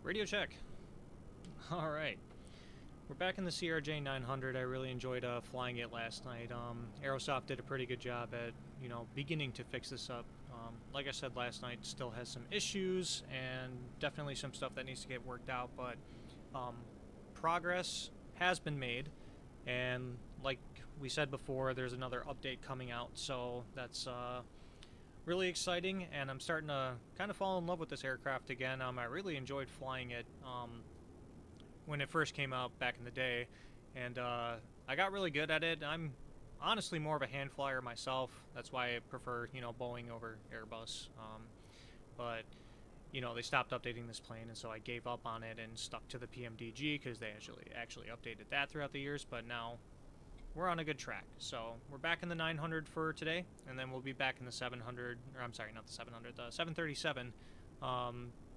Radio check. All right. We're back in the CRJ-900. I really enjoyed flying it last night. Aerosoft did a pretty good job at, beginning to fix this up. Like I said last night, still has some issues and definitely some stuff that needs to get worked out, but progress has been made. And like we said before, there's another update coming out, so that's really exciting, and I'm starting to kind of fall in love with this aircraft again. I really enjoyed flying it when it first came out back in the day, and I got really good at it. I'm honestly more of a hand flyer myself. That's why I prefer, Boeing over Airbus. But they stopped updating this plane, and so I gave up on it and stuck to the PMDG because they actually updated that throughout the years. But now we're on a good track. So we're back in the 900 for today, and then we'll be back in the 700, or I'm sorry, not the 700, the 737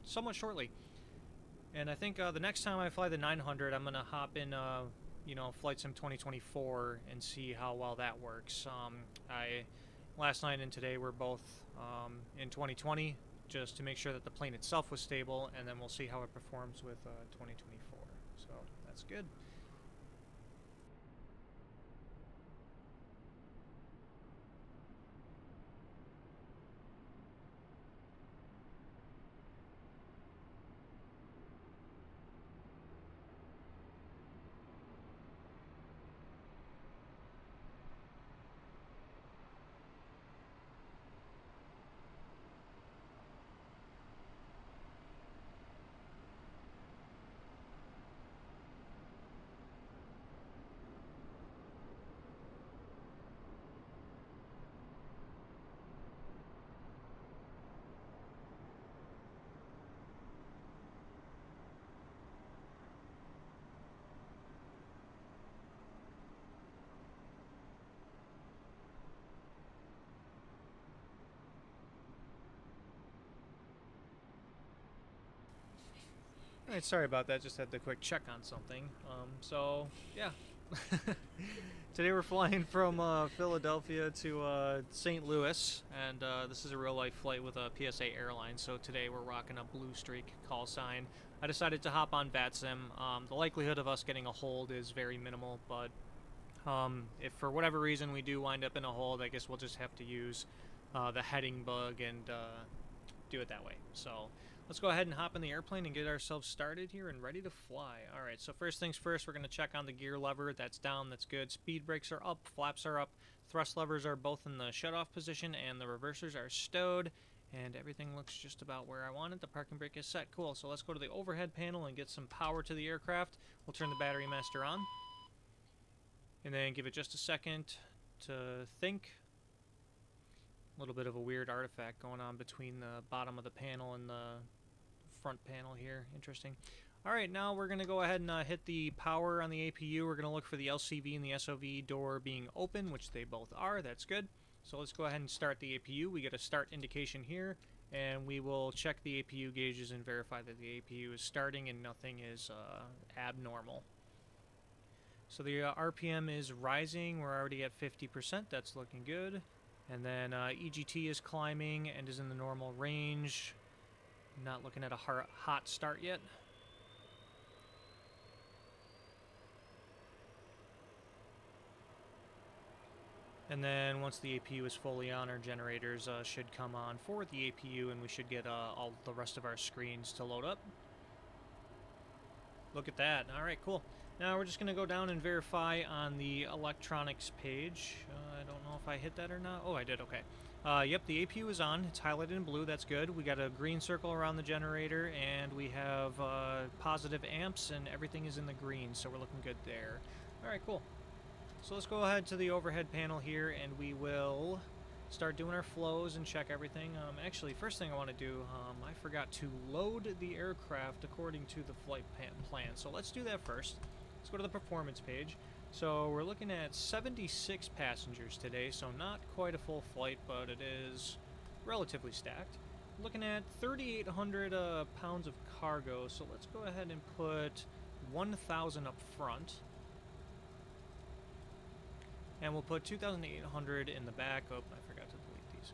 somewhat shortly. And I think the next time I fly the 900, I'm going to hop in, Flight Sim 2024 and see how well that works. Last night and today were both in 2020, just to make sure that the plane itself was stable, and then we'll see how it performs with 2024. So that's good. Alright, sorry about that, just had to quick check on something. So, yeah. Today we're flying from Philadelphia to St. Louis, and this is a real-life flight with a PSA airline, so today we're rocking a blue streak call sign. I decided to hop on VATSIM. The likelihood of us getting a hold is very minimal, but if for whatever reason we do wind up in a hold, I guess we'll just have to use the heading bug and do it that way. So let's go ahead and hop in the airplane and get ourselves started here and ready to fly. Alright, so first things first, we're going to check on the gear lever. That's down, that's good. Speed brakes are up, flaps are up, thrust levers are both in the shut-off position, and the reversers are stowed, and everything looks just about where I want it. The parking brake is set. Cool, so let's go to the overhead panel and get some power to the aircraft. We'll turn the battery master on, and then give it just a second to think. A little bit of a weird artifact going on between the bottom of the panel and the front panel here. Interesting. Alright, now we're going to go ahead and hit the power on the APU. We're going to look for the LCV and the SOV door being open, which they both are. That's good. So let's go ahead and start the APU. We get a start indication here, and we will check the APU gauges and verify that the APU is starting and nothing is abnormal. So the RPM is rising. We're already at 50%. That's looking good. And then EGT is climbing and is in the normal range. Not looking at a hot start yet. And then once the APU is fully on, our generators should come on for the APU, and we should get all the rest of our screens to load up. Look at that. Alright, cool. Now we're just going to go down and verify on the electronics page. I don't know if I hit that or not. Oh, I did. Okay. Yep, the APU is on. It's highlighted in blue. That's good. We got a green circle around the generator, and we have positive amps, and everything is in the green, so we're looking good there. Alright, cool. So let's go ahead to the overhead panel here, and we will start doing our flows and check everything. Actually, first thing I want to do, I forgot to load the aircraft according to the flight plan. So let's do that first. Let's go to the performance page. So we're looking at 76 passengers today, so not quite a full flight, but it is relatively stacked. Looking at 3,800 pounds of cargo, so let's go ahead and put 1,000 up front. And we'll put 2,800 in the back. Oh, I forgot to delete these.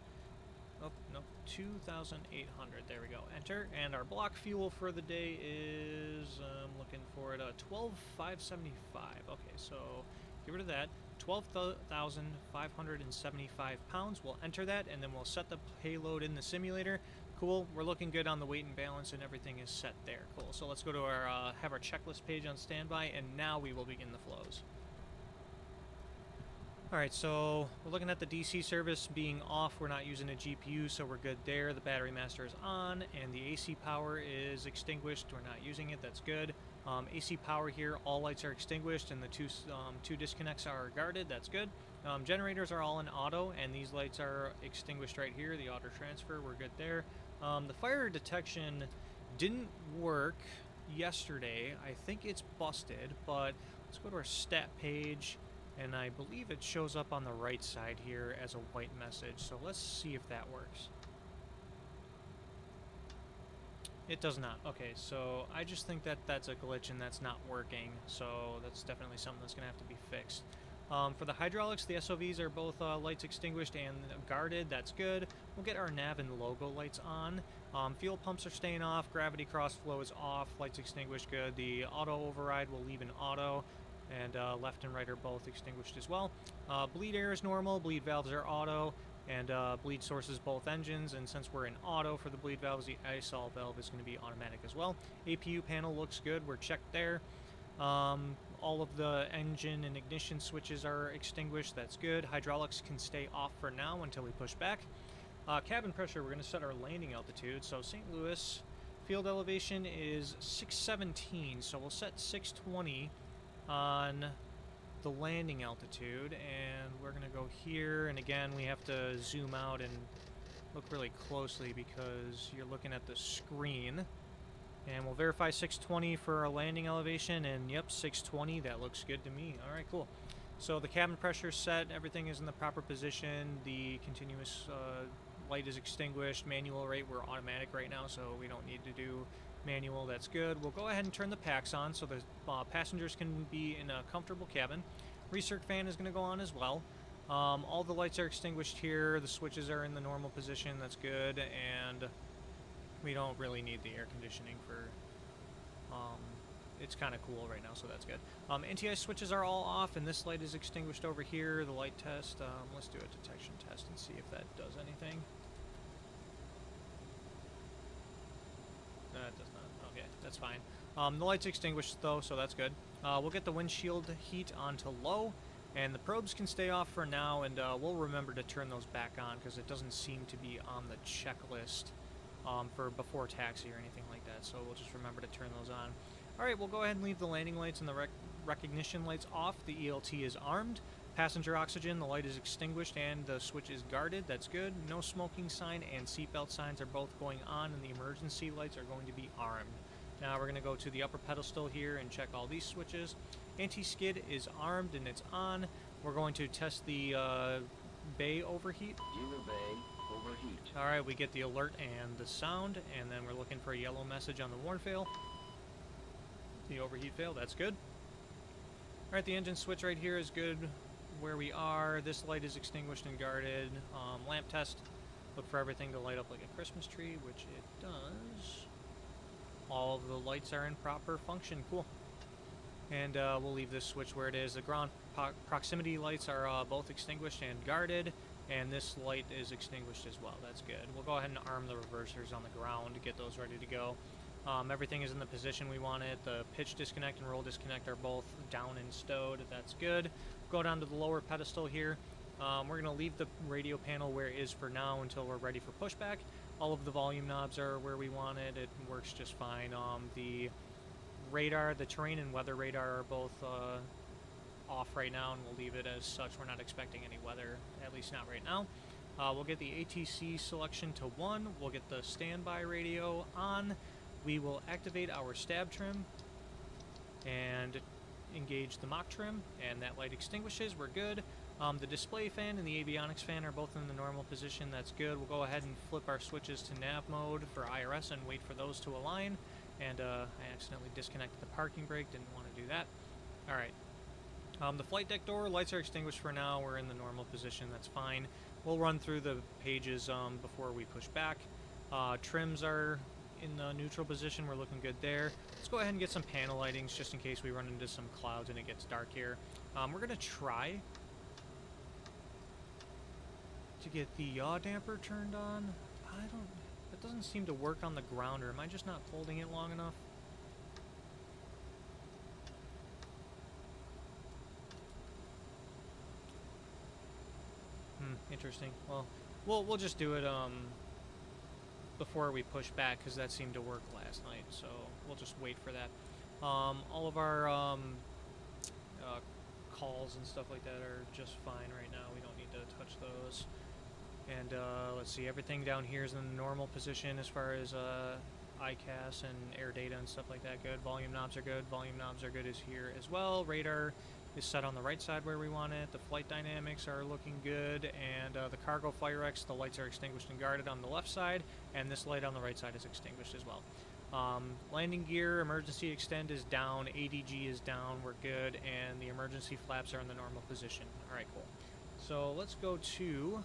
Oh, nope, 2,800. There we go. Enter. And our block fuel for the day is, I'm looking for it, 12,575. Okay, so get rid of that. 12,575 pounds. We'll enter that, and then we'll set the payload in the simulator. Cool. We're looking good on the weight and balance, and everything is set there. Cool. So let's go to our, have our checklist page on standby, and now we will begin the flows. Alright, so we're looking at the DC service being off. We're not using a GPU, so we're good there. The battery master is on, and the AC power is extinguished. We're not using it. That's good. AC power here, all lights are extinguished, and the two disconnects are guarded. That's good. Generators are all in auto, and these lights are extinguished right here. The auto transfer, we're good there. The fire detection didn't work yesterday. I think it's busted, but let's go to our stat page. And I believe it shows up on the right side here as a white message. So let's see if that works. It does not. Okay, so I just think that that's a glitch and that's not working. So that's definitely something that's going to have to be fixed. For the hydraulics, the SOVs are both lights extinguished and guarded. That's good. We'll get our nav and logo lights on. Fuel pumps are staying off. Gravity cross flow is off. Lights extinguished. Good. The auto override will leave in auto. And left and right are both extinguished as well. Bleed air is normal, bleed valves are auto, and bleed sources both engines, and since we're in auto for the bleed valves, the ISOL valve is going to be automatic as well. APU panel looks good, we're checked there. All of the engine and ignition switches are extinguished, that's good. Hydraulics can stay off for now until we push back. Cabin pressure, we're going to set our landing altitude, so St. Louis field elevation is 617, so we'll set 620 on the landing altitude, and we're gonna go here, and again we have to zoom out and look really closely because you're looking at the screen, and we'll verify 620 for our landing elevation, and yep, 620, that looks good to me. All right, cool. So the cabin pressure is set, everything is in the proper position, the continuous light is extinguished, manual rate, we're automatic right now, so we don't need to do manual. That's good. We'll go ahead and turn the packs on so the passengers can be in a comfortable cabin. Recirc fan is going to go on as well. All the lights are extinguished here. The switches are in the normal position. That's good. And we don't really need the air conditioning for... it's kind of cool right now, so that's good. NTI switches are all off, and this light is extinguished over here. The light test. Let's do a detection test and see if that does anything. It does not. Okay, that's fine. The light's extinguished though, so that's good. We'll get the windshield heat onto low, and the probes can stay off for now, and we'll remember to turn those back on because it doesn't seem to be on the checklist for before taxi or anything like that, so we'll just remember to turn those on. Alright, we'll go ahead and leave the landing lights and the recognition lights off. The ELT is armed. Passenger oxygen, the light is extinguished and the switch is guarded. That's good. No smoking sign and seatbelt signs are both going on, and the emergency lights are going to be armed. Now we're going to go to the upper pedestal here and check all these switches. Anti-skid is armed and it's on. We're going to test the bay overheat. Zero bay overheat. Alright, we get the alert and the sound, and then we're looking for a yellow message on the warn fail. The overheat fail, that's good. Alright, the engine switch right here is good where we are. This light is extinguished and guarded. Lamp test. Look for everything to light up like a Christmas tree, which it does. All of the lights are in proper function. Cool. And we'll leave this switch where it is. The ground proximity lights are both extinguished and guarded, and this light is extinguished as well. That's good. We'll go ahead and arm the reversers on the ground to get those ready to go. Everything is in the position we want it. The pitch disconnect and roll disconnect are both down and stowed. That's good. Go down to the lower pedestal here. We're going to leave the radio panel where it is for now until we're ready for pushback. All of the volume knobs are where we want it. It works just fine. The radar, the terrain and weather radar are both off right now, and we'll leave it as such. We're not expecting any weather, at least not right now. We'll get the ATC selection to 1. We'll get the standby radio on. We will activate our stab trim and engage the mock trim, and that light extinguishes. We're good. The display fan and the avionics fan are both in the normal position. That's good. We'll go ahead and flip our switches to nav mode for IRS and wait for those to align. And I accidentally disconnected the parking brake. Didn't want to do that. Alright. The flight deck door lights are extinguished for now. We're in the normal position. That's fine. we'll run through the pages before we push back. Trims are in the neutral position. We're looking good there. Let's go ahead and get some panel lightings just in case we run into some clouds and it gets dark here. We're going to try to get the yaw damper turned on. It doesn't seem to work on the ground, or am I just not holding it long enough? Interesting. Well, we'll just do it before we push back, because that seemed to work last night, so we'll just wait for that. All of our calls and stuff like that are just fine right now. We don't need to touch those. And let's see, everything down here is in the normal position as far as ICAS and air data and stuff like that. Good. Volume knobs are good. Volume knobs are good as here as well. Radar is set on the right side where we want it. The flight dynamics are looking good, and the cargo FireX, the lights are extinguished and guarded on the left side, and this light on the right side is extinguished as well. Landing gear, emergency extend is down, ADG is down, we're good, and the emergency flaps are in the normal position. Alright, cool. So let's go to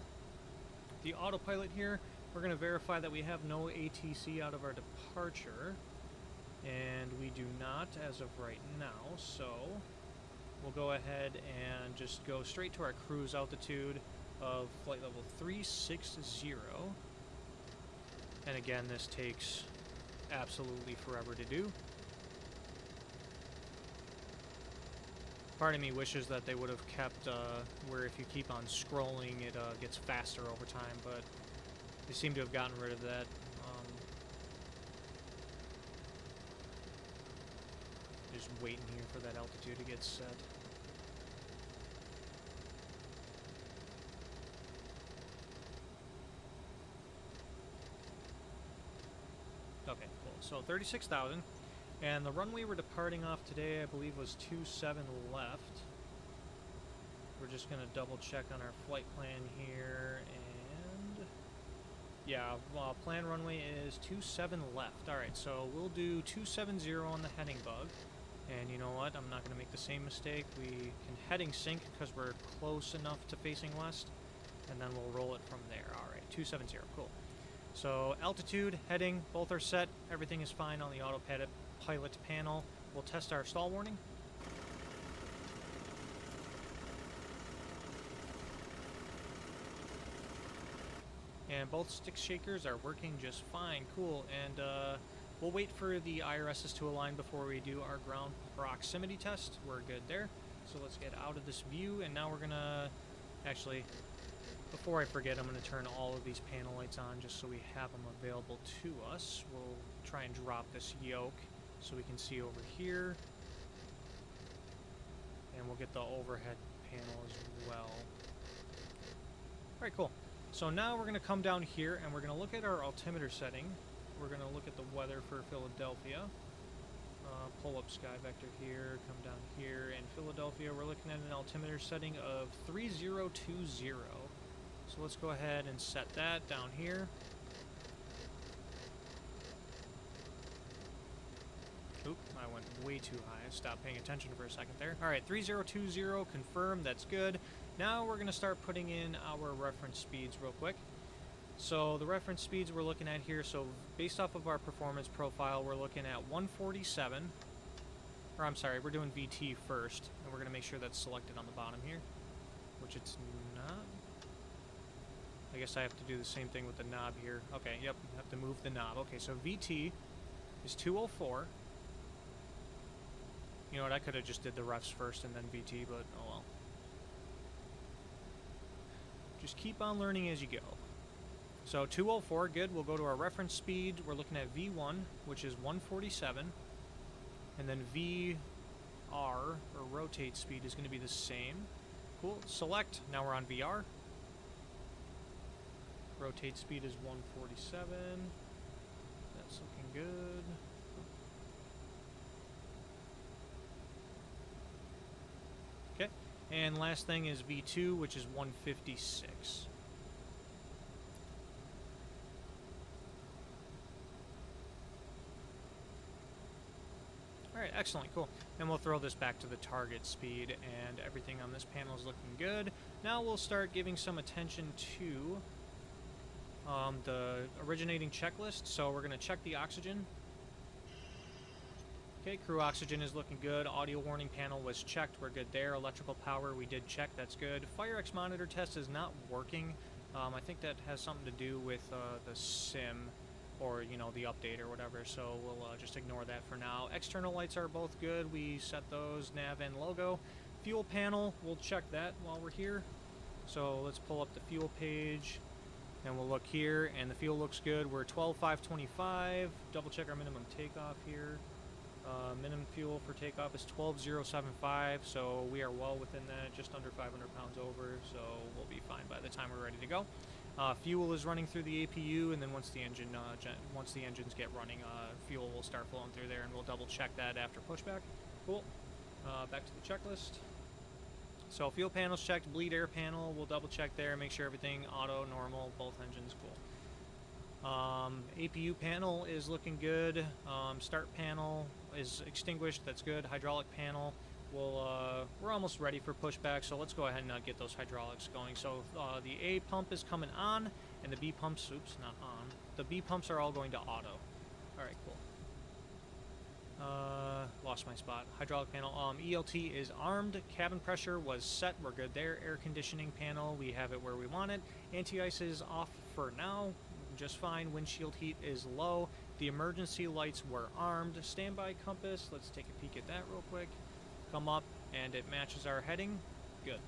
the autopilot here. We're going to verify that we have no ATC out of our departure, and we do not as of right now, so we'll go ahead and just go straight to our cruise altitude of flight level 360. And again, this takes absolutely forever to do. Part of me wishes that they would have kept where if you keep on scrolling, it gets faster over time, but they seem to have gotten rid of that. Just waiting here for that altitude to get set. Okay, cool. So 36,000. And the runway we're departing off today, I believe, was 27 left. We're just going to double check on our flight plan here. And yeah, plan runway is 27 left. Alright, so we'll do 270 on the heading bug. And you know what? I'm not going to make the same mistake. We can heading sync because we're close enough to facing west. And then we'll roll it from there. Alright, 270. Cool. So altitude, heading, both are set. Everything is fine on the autopilot panel. We'll test our stall warning. And both stick shakers are working just fine. Cool. And we'll wait for the IRSs to align before we do our ground proximity test. We're good there. So let's get out of this view, and now we're gonna actually, before I forget, I'm going to turn all of these panel lights on just so we have them available to us. We'll try and drop this yoke so we can see over here. And we'll get the overhead panel as well. Alright, cool. So now we're going to come down here and we're going to look at our altimeter setting. We're going to look at the weather for Philadelphia. Pull up sky vector here, come down here. In Philadelphia, we're looking at an altimeter setting of 3020. So let's go ahead and set that down here. Oop, I went way too high. I stopped paying attention for a second there. Alright, 3020, confirm, that's good. Now we're going to start putting in our reference speeds real quick. So the reference speeds we're looking at here, so based off of our performance profile, we're looking at 147. Or I'm sorry, we're doing VT first, and we're going to make sure that's selected on the bottom here, which it's not. I guess I have to do the same thing with the knob here. Okay, yep, I have to move the knob. Okay, so VT is 204. You know what, I could have just did the refs first and then VT, but oh well. Just keep on learning as you go. So 204, good. We'll go to our reference speed. We're looking at V1, which is 147. And then VR, or rotate speed, is going to be the same. Cool. Select. Now we're on VR. Rotate speed is 147. That's looking good. Okay. And last thing is V2, which is 156. Alright, excellent, cool. And we'll throw this back to the target speed, and everything on this panel is looking good. Now we'll start giving some attention to the originating checklist. So we're going to check the oxygen. Okay, crew oxygen is looking good. Audio warning panel was checked. We're good there. Electrical power, we did check. That's good. Fire X monitor test is not working. I think that has something to do with the sim, or you know, the update or whatever. So we'll just ignore that for now. External lights are both good. We set those, nav and logo. Fuel panel, we'll check that while we're here. So let's pull up the fuel page, and we'll look here, and the fuel looks good. We're 12,525. Double check our minimum takeoff here. Minimum fuel for takeoff is 12,075, so we are well within that, just under 500 pounds over, so we'll be fine by the time we're ready to go. Fuel is running through the APU, and then once the engines get running, fuel will start flowing through there, and we'll double check that after pushback. Cool. Back to the checklist. So fuel panel's checked, bleed air panel, we'll double check there, make sure everything auto, normal, both engines, cool. APU panel is looking good. Start panel is extinguished, that's good. Hydraulic panel, we're almost ready for pushback, so let's go ahead and get those hydraulics going. So the A pump is coming on, and the B pumps, oops, not on. The B pumps are all going to auto. Alright, cool. Lost my spot. Hydraulic panel. ELT is armed. Cabin pressure was set. We're good there. Air conditioning panel, we have it where we want it. Anti-ice is off for now. Just fine. Windshield heat is low. The emergency lights were armed. Standby compass. Let's take a peek at that real quick. Come up, and it matches our heading. Good.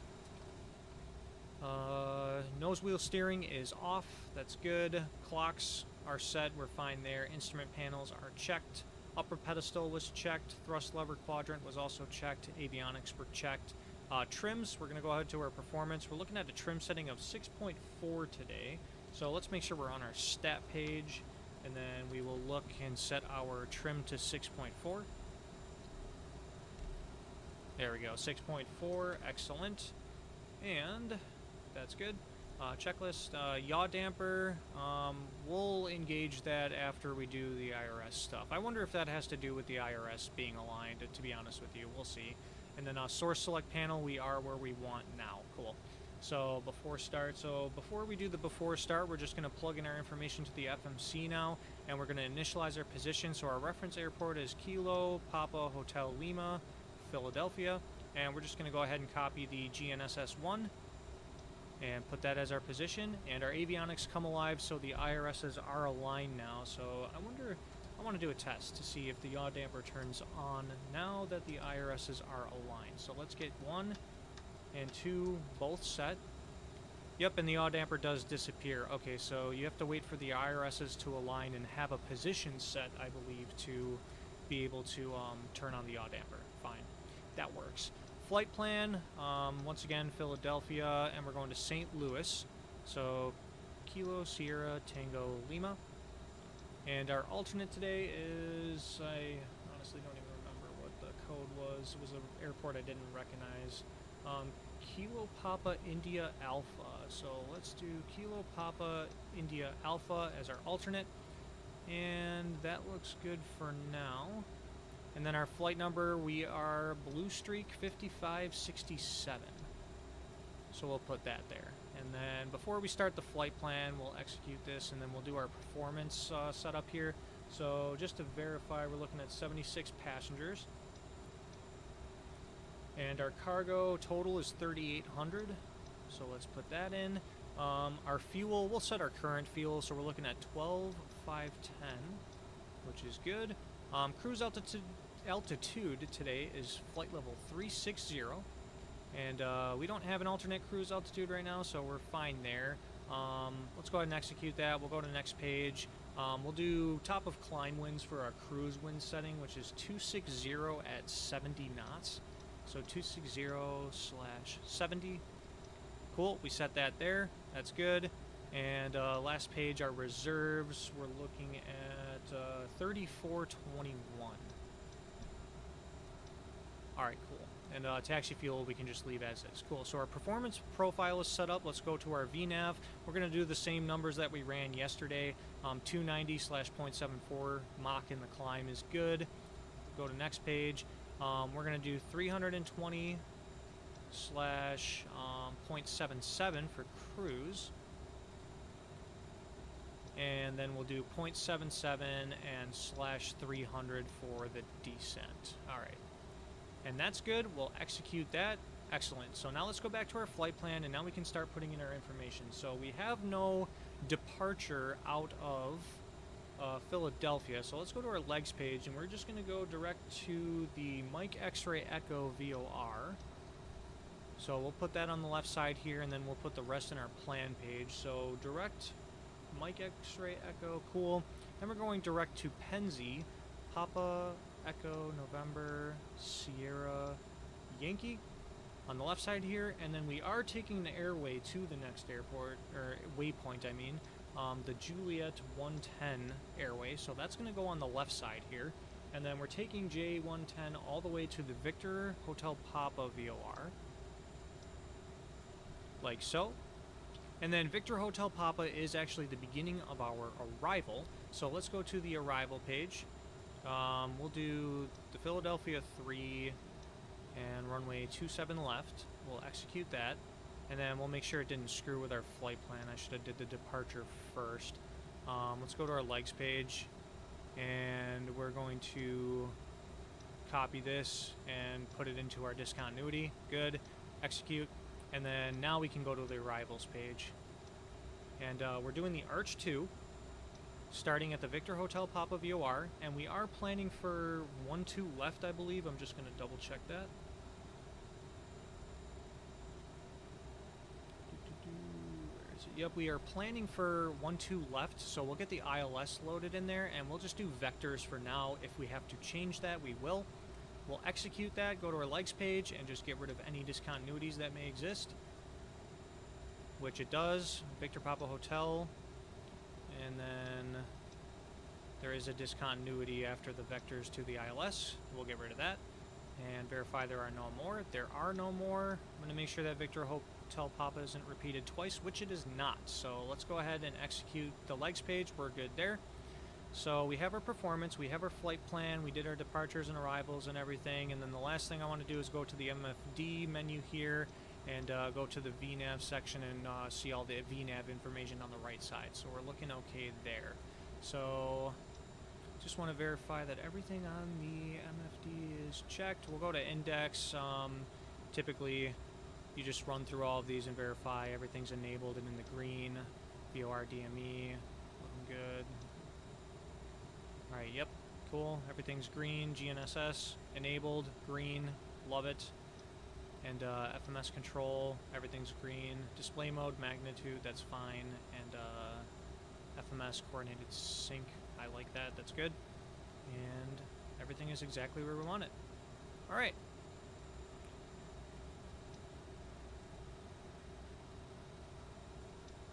Nose wheel steering is off. That's good. Clocks are set. We're fine there. Instrument panels are checked. Upper pedestal was checked. Thrust lever quadrant was also checked. Avionics were checked. Trims, we're going to go ahead to our performance. We're looking at a trim setting of 6.4 today. So let's make sure we're on our stat page, and then we will look and set our trim to 6.4. There we go, 6.4, excellent. And that's good. Checklist, yaw damper, we'll engage that after we do the IRS stuff. I wonder if that has to do with the IRS being aligned, to be honest with you. We'll see. And then source select panel, we are where we want now. Cool. So before start, before we do the before start, we're just going to plug in our information to the FMC now, and we're going to initialize our position. So our reference airport is Kilo Papa Hotel Lima, Philadelphia, and we're just going to go ahead and copy the GNSS1 and put that as our position, and our avionics come alive, so the IRSs are aligned now. So I want to do a test to see if the yaw damper turns on now that the IRSs are aligned. So let's get 1 and 2 both set. Yep, and the yaw damper does disappear. Okay, so you have to wait for the IRSs to align and have a position set, I believe, to be able to turn on the yaw damper. Fine, that works. Flight plan, once again, Philadelphia, and we're going to St. Louis. So, Kilo Sierra Tango Lima. And our alternate today is, I honestly don't even remember what the code was. It was an airport I didn't recognize. Kilo Papa India Alpha. So let's do Kilo Papa India Alpha as our alternate. And that looks good for now. And then our flight number, we are Blue Streak 5567. So we'll put that there. And then before we start the flight plan, we'll execute this, and then we'll do our performance setup here. So just to verify, we're looking at 76 passengers. And our cargo total is 3,800. So let's put that in. Our fuel, we'll set our current fuel, so we're looking at 12,510, which is good. Cruise altitude today is flight level 360, and we don't have an alternate cruise altitude right now, so we're fine there. Let's go ahead and execute that. We'll go to the next page. We'll do top of climb winds for our cruise wind setting, which is 260 at 70 knots. So 260/70. Cool, we set that there. That's good. And last page, our reserves, we're looking at 3421. Alright, cool. And taxi fuel we can just leave as is. Cool, so our performance profile is set up. Let's go to our VNAV. We're going to do the same numbers that we ran yesterday. 290/0.74 Mach in the climb is good. Go to next page. We're going to do 320 slash 0.77 for cruise. And then we'll do 0.77 and slash 300 for the descent. All right. And that's good. We'll execute that. Excellent. So now let's go back to our flight plan, and now we can start putting in our information. So we have no departure out of Philadelphia. So let's go to our legs page, and we're just going to go direct to the Mike X-Ray Echo VOR. So we'll put that on the left side here, and then we'll put the rest in our plan page. So direct Mike X-Ray Echo, cool. Then we're going direct to Penzi, Papa Echo November Sierra Yankee on the left side here, and then we are taking the airway to the next airport, or waypoint I mean, the Juliet 110 airway, so that's going to go on the left side here, and then we're taking J110 all the way to the Victor Hotel Papa VOR, like so. And then Victor Hotel Papa is actually the beginning of our arrival, so let's go to the arrival page. We'll do the Philadelphia 3 and runway 27 left. We'll execute that, and then we'll make sure it didn't screw with our flight plan. I should have did the departure first. Let's go to our legs page, and we're going to copy this and put it into our discontinuity. Good. Execute. And then now we can go to the arrivals page. And we're doing the Arch 2, starting at the Victor Hotel Papa VOR, and we are planning for 1-2 left, I believe. I'm just going to double check that. Where is it? Yep, we are planning for 1-2 left, so we'll get the ILS loaded in there, and we'll just do vectors for now. If we have to change that, we will. We'll execute that, go to our legs page, and just get rid of any discontinuities that may exist, which it does. Victor Papa Hotel, and then there is a discontinuity after the vectors to the ILS. We'll get rid of that and verify there are no more. There are no more. I'm going to make sure that Victor Hotel Papa isn't repeated twice, which it is not. So let's go ahead and execute the legs page. We're good there. So we have our performance, we have our flight plan, we did our departures and arrivals and everything, and then the last thing I want to do is go to the MFD menu here and go to the VNAV section and see all the VNAV information on the right side. So we're looking okay there. So just want to verify that everything on the MFD is checked. We'll go to index. Typically you just run through all of these and verify everything's enabled and in the green. VOR DME, looking good. Alright, yep, cool. Everything's green. GNSS, enabled, green, love it. And FMS control, everything's green. Display mode, magnitude, that's fine. And FMS coordinated sync, I like that, that's good. And everything is exactly where we want it. Alright.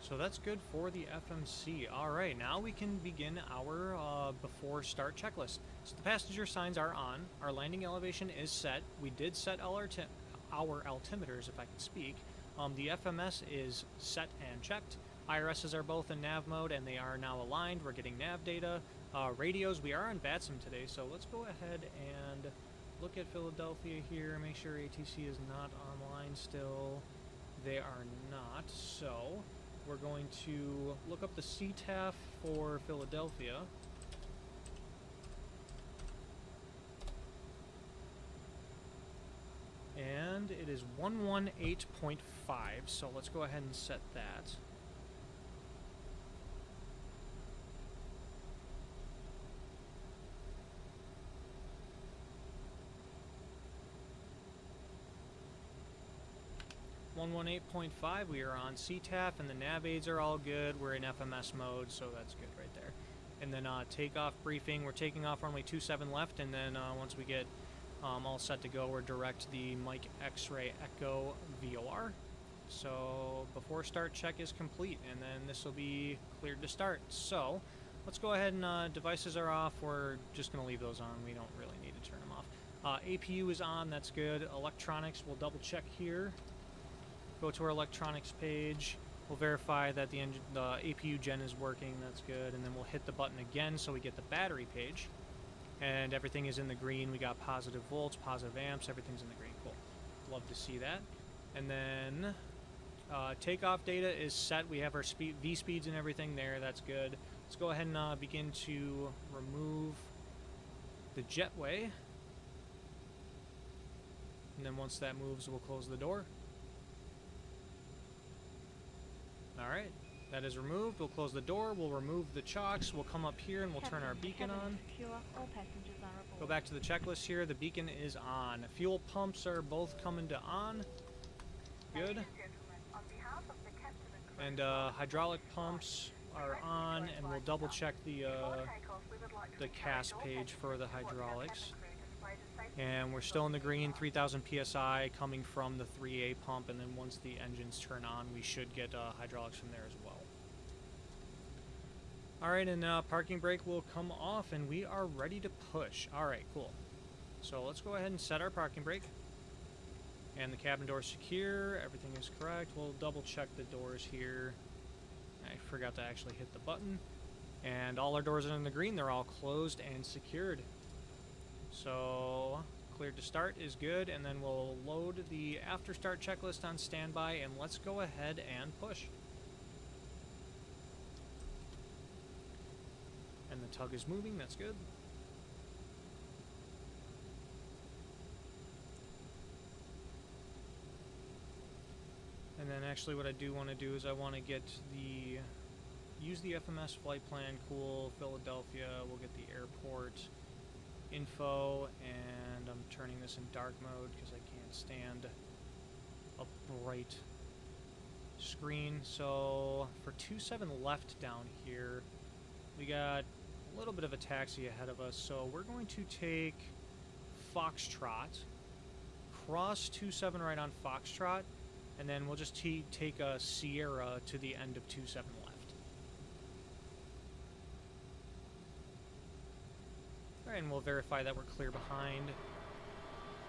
So that's good for the FMC. Alright, now we can begin our before start checklist. So the passenger signs are on, our landing elevation is set. We did set our altimeters, if I can speak. The FMS is set and checked. IRSs are both in nav mode and they are now aligned. We're getting nav data. Radios, we are on VATSIM today, so let's go ahead and look at Philadelphia here, make sure ATC is not online still. They are not, so we're going to look up the CTAF for Philadelphia. And it is 118.5, so let's go ahead and set that. We are on CTAF, and the nav aids are all good. We're in FMS mode, so that's good right there. And then takeoff briefing, we're taking off runway 27 left, and then once we get all set to go, we're direct the Mike X-Ray Echo VOR. So before start check is complete, and then this will be cleared to start. So let's go ahead and devices are off. We're just going to leave those on. We don't really need to turn them off. APU is on, that's good. Electronics, we'll double check here. Go to our electronics page. We'll verify that the APU gen is working. That's good. And then we'll hit the button again so we get the battery page. And everything is in the green. We got positive volts, positive amps. Everything's in the green. Cool. Love to see that. And then takeoff data is set. We have our V speeds and everything there. That's good. Let's go ahead and begin to remove the jetway. And then once that moves, we'll close the door. Alright, that is removed. We'll close the door. We'll remove the chocks. We'll come up here and we'll turn our beacon on. Go back to the checklist here. The beacon is on. Fuel pumps are both coming to on. Good. And hydraulic pumps are on, and we'll double check the CAS page for the hydraulics. And we're still in the green, 3,000 PSI coming from the 3A pump, and then once the engines turn on, we should get hydraulics from there as well. Alright, and parking brake will come off, and we are ready to push. Alright, cool. So let's go ahead and set our parking brake. And the cabin door is secure, everything is correct. We'll double check the doors here. I forgot to actually hit the button. And all our doors are in the green, they're all closed and secured. So, cleared to start is good, and then we'll load the after start checklist on standby, and let's go ahead and push. And the tug is moving, that's good. And then actually what I do want to do is I want to get use the FMS flight plan, cool, Philadelphia, we'll get the airport info, and I'm turning this in dark mode because I can't stand a bright screen. So for 27 left down here, we got a little bit of a taxi ahead of us, so we're going to take Foxtrot, cross 27 right on Foxtrot, and then we'll just take a Sierra to the end of 27 left. Alright, and we'll verify that we're clear behind,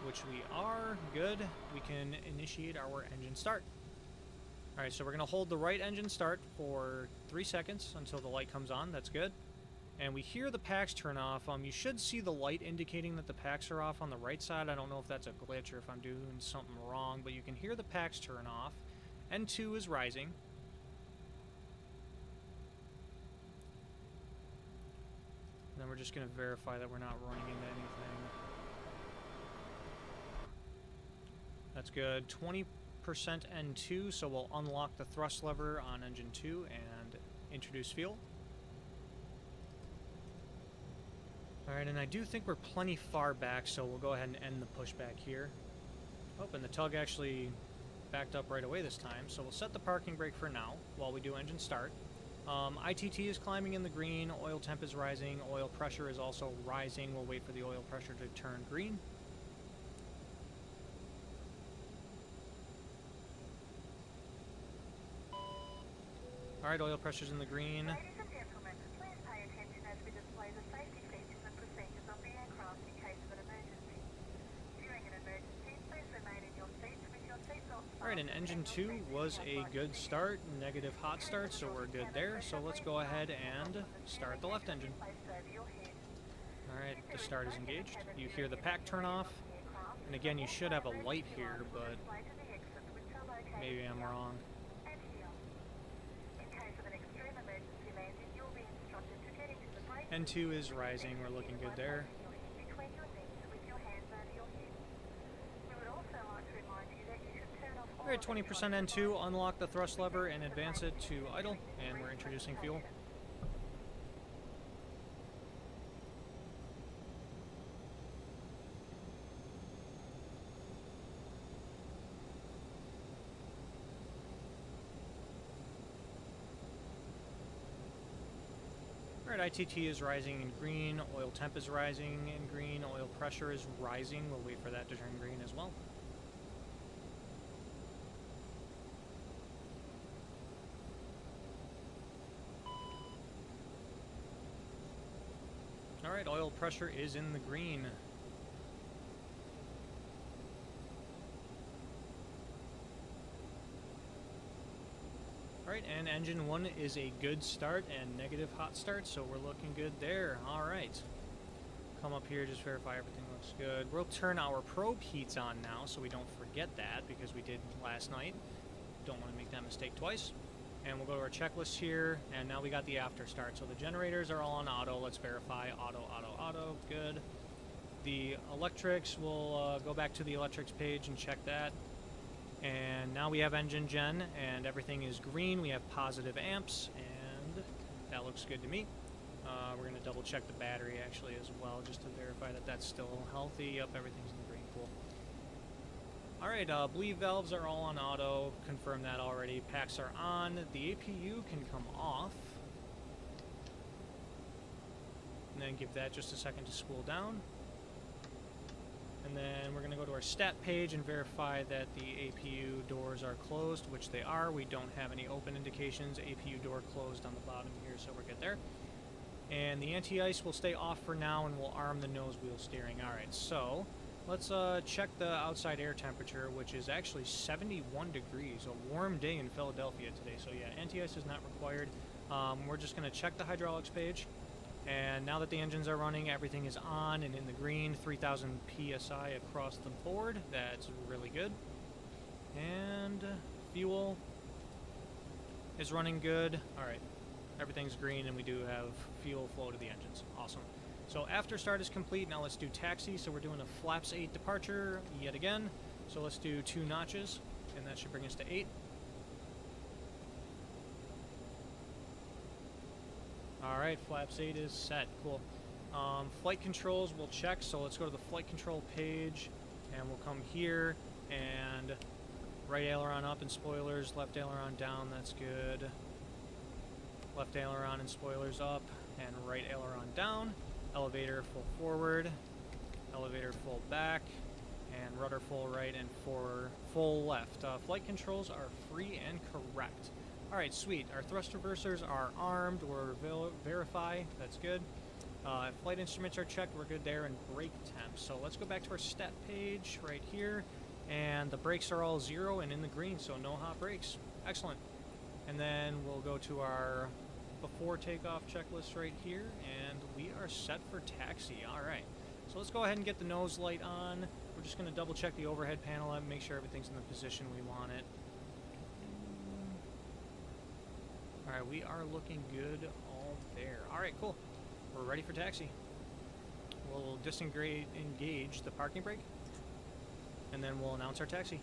which we are. Good. We can initiate our engine start. Alright, so we're going to hold the right engine start for 3 seconds until the light comes on. That's good. And we hear the packs turn off. You should see the light indicating that the packs are off on the right side. I don't know if that's a glitch or if I'm doing something wrong, but you can hear the packs turn off. N2 is rising. And then we're just going to verify that we're not running into anything. That's good. 20% N2, so we'll unlock the thrust lever on engine 2 and introduce fuel. Alright, and I do think we're plenty far back, so we'll go ahead and end the pushback here. Oh, and the tug actually backed up right away this time, so we'll set the parking brake for now while we do engine start. ITT is climbing in the green, oil temp is rising, oil pressure is also rising. We'll wait for the oil pressure to turn green. Alright, oil pressure's in the green. Ladies and gentlemen, please pay attention as we display the safety features and procedures of the aircraft in case of an emergency. During an emergency, please remain in your seats with your seatbelt fastened. Alright, and engine 2 was a good start, negative hot start, so we're good there. So let's go ahead and start the left engine. Alright, the start is engaged. You hear the pack turn off, and again you should have a light here, but maybe I'm wrong. N2 is rising, we're looking good there. Alright, 20% N2, unlock the thrust lever and advance it to idle, and we're introducing fuel. Alright, ITT is rising in green, oil temp is rising in green, oil pressure is rising. We'll wait for that to turn green as well. Alright, oil pressure is in the green. Alright, and engine 1 is a good start and negative hot start, so we're looking good there. Alright. Come up here, just verify everything looks Looks good. We'll turn our probe heats on now so we don't forget that, because we did last night. Don't want to make that mistake twice. And we'll go to our checklist here, and now we got the after start. So the generators are all on auto. Let's verify auto, auto, auto. Good. The electrics, we'll go back to the electrics page and check that. And now we have engine gen, and everything is green. We have positive amps, and that looks good to me. We're going to double check the battery actually as well, just to verify that that's still healthy. Yep, everything's in the green. Cool. Alright, bleed valves are all on auto. Confirm that already. Packs are on. The APU can come off. And then give that just a second to spool down. And then we're going to go to our stat page and verify that the APU doors are closed, which they are. We don't have any open indications. APU door closed on the bottom here, so we're good there. And the anti-ice will stay off for now, and we'll arm the nose wheel steering. Alright, so let's check the outside air temperature, which is actually 71 degrees. A warm day in Philadelphia today. So yeah, anti-ice is not required. We're just going to check the hydraulics page. And now that the engines are running, everything is on and in the green. 3,000 PSI across the board. That's really good. And fuel is running good. Alright. Everything's green, and we do have fuel flow to the engines. Awesome. So after start is complete. Now let's do taxi. So we're doing a flaps 8 departure yet again. So let's do 2 notches, and that should bring us to 8. Alright, flaps 8 is set. Cool. Flight controls we'll check. So let's go to the flight control page, and we'll come here, and right aileron up and spoilers, left aileron down. That's good. Left aileron and spoilers up, and right aileron down. Elevator full forward, elevator full back, and rudder full right and full left. Flight controls are free and correct. Alright, sweet. Our thrust reversers are armed. We're verify. That's good. Flight instruments are checked. We're good there. And brake temps. So let's go back to our stat page right here. And the brakes are all 0 and in the green, so no hot brakes. Excellent. And then we'll go to our before takeoff checklist right here, and we are set for taxi. Alright, so let's go ahead and get the nose light on. We're just going to double check the overhead panel and make sure everything's in the position we want it. Alright, we are looking good all there. Alright, cool. We're ready for taxi. We'll engage the parking brake, and then we'll announce our taxi.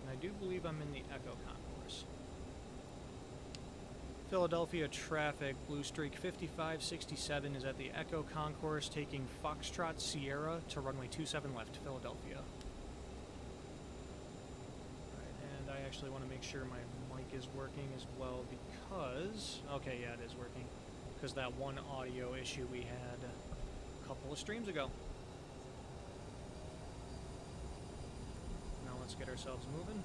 I do believe I'm in the Echo concourse. Philadelphia traffic, Blue Streak 5567 is at the Echo concourse taking Foxtrot Sierra to runway 27 left, Philadelphia. Right, and I actually want to make sure my mic is working as well because... Okay, yeah, it is working. Because that one audio issue we had a couple of streams ago. Let's get ourselves moving.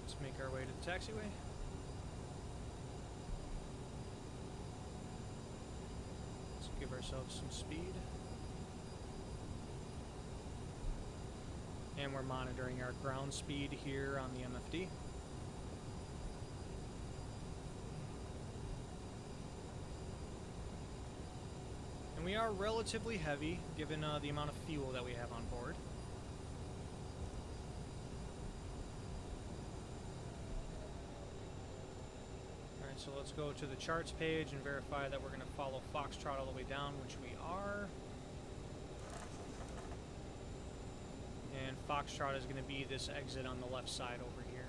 Let's make our way to the taxiway. Let's give ourselves some speed. And we're monitoring our ground speed here on the MFD. And we are relatively heavy, given the amount of fuel that we have on board. Alright, so let's go to the charts page and verify that we're going to follow Foxtrot all the way down, which we are. And Foxtrot is going to be this exit on the left side over here.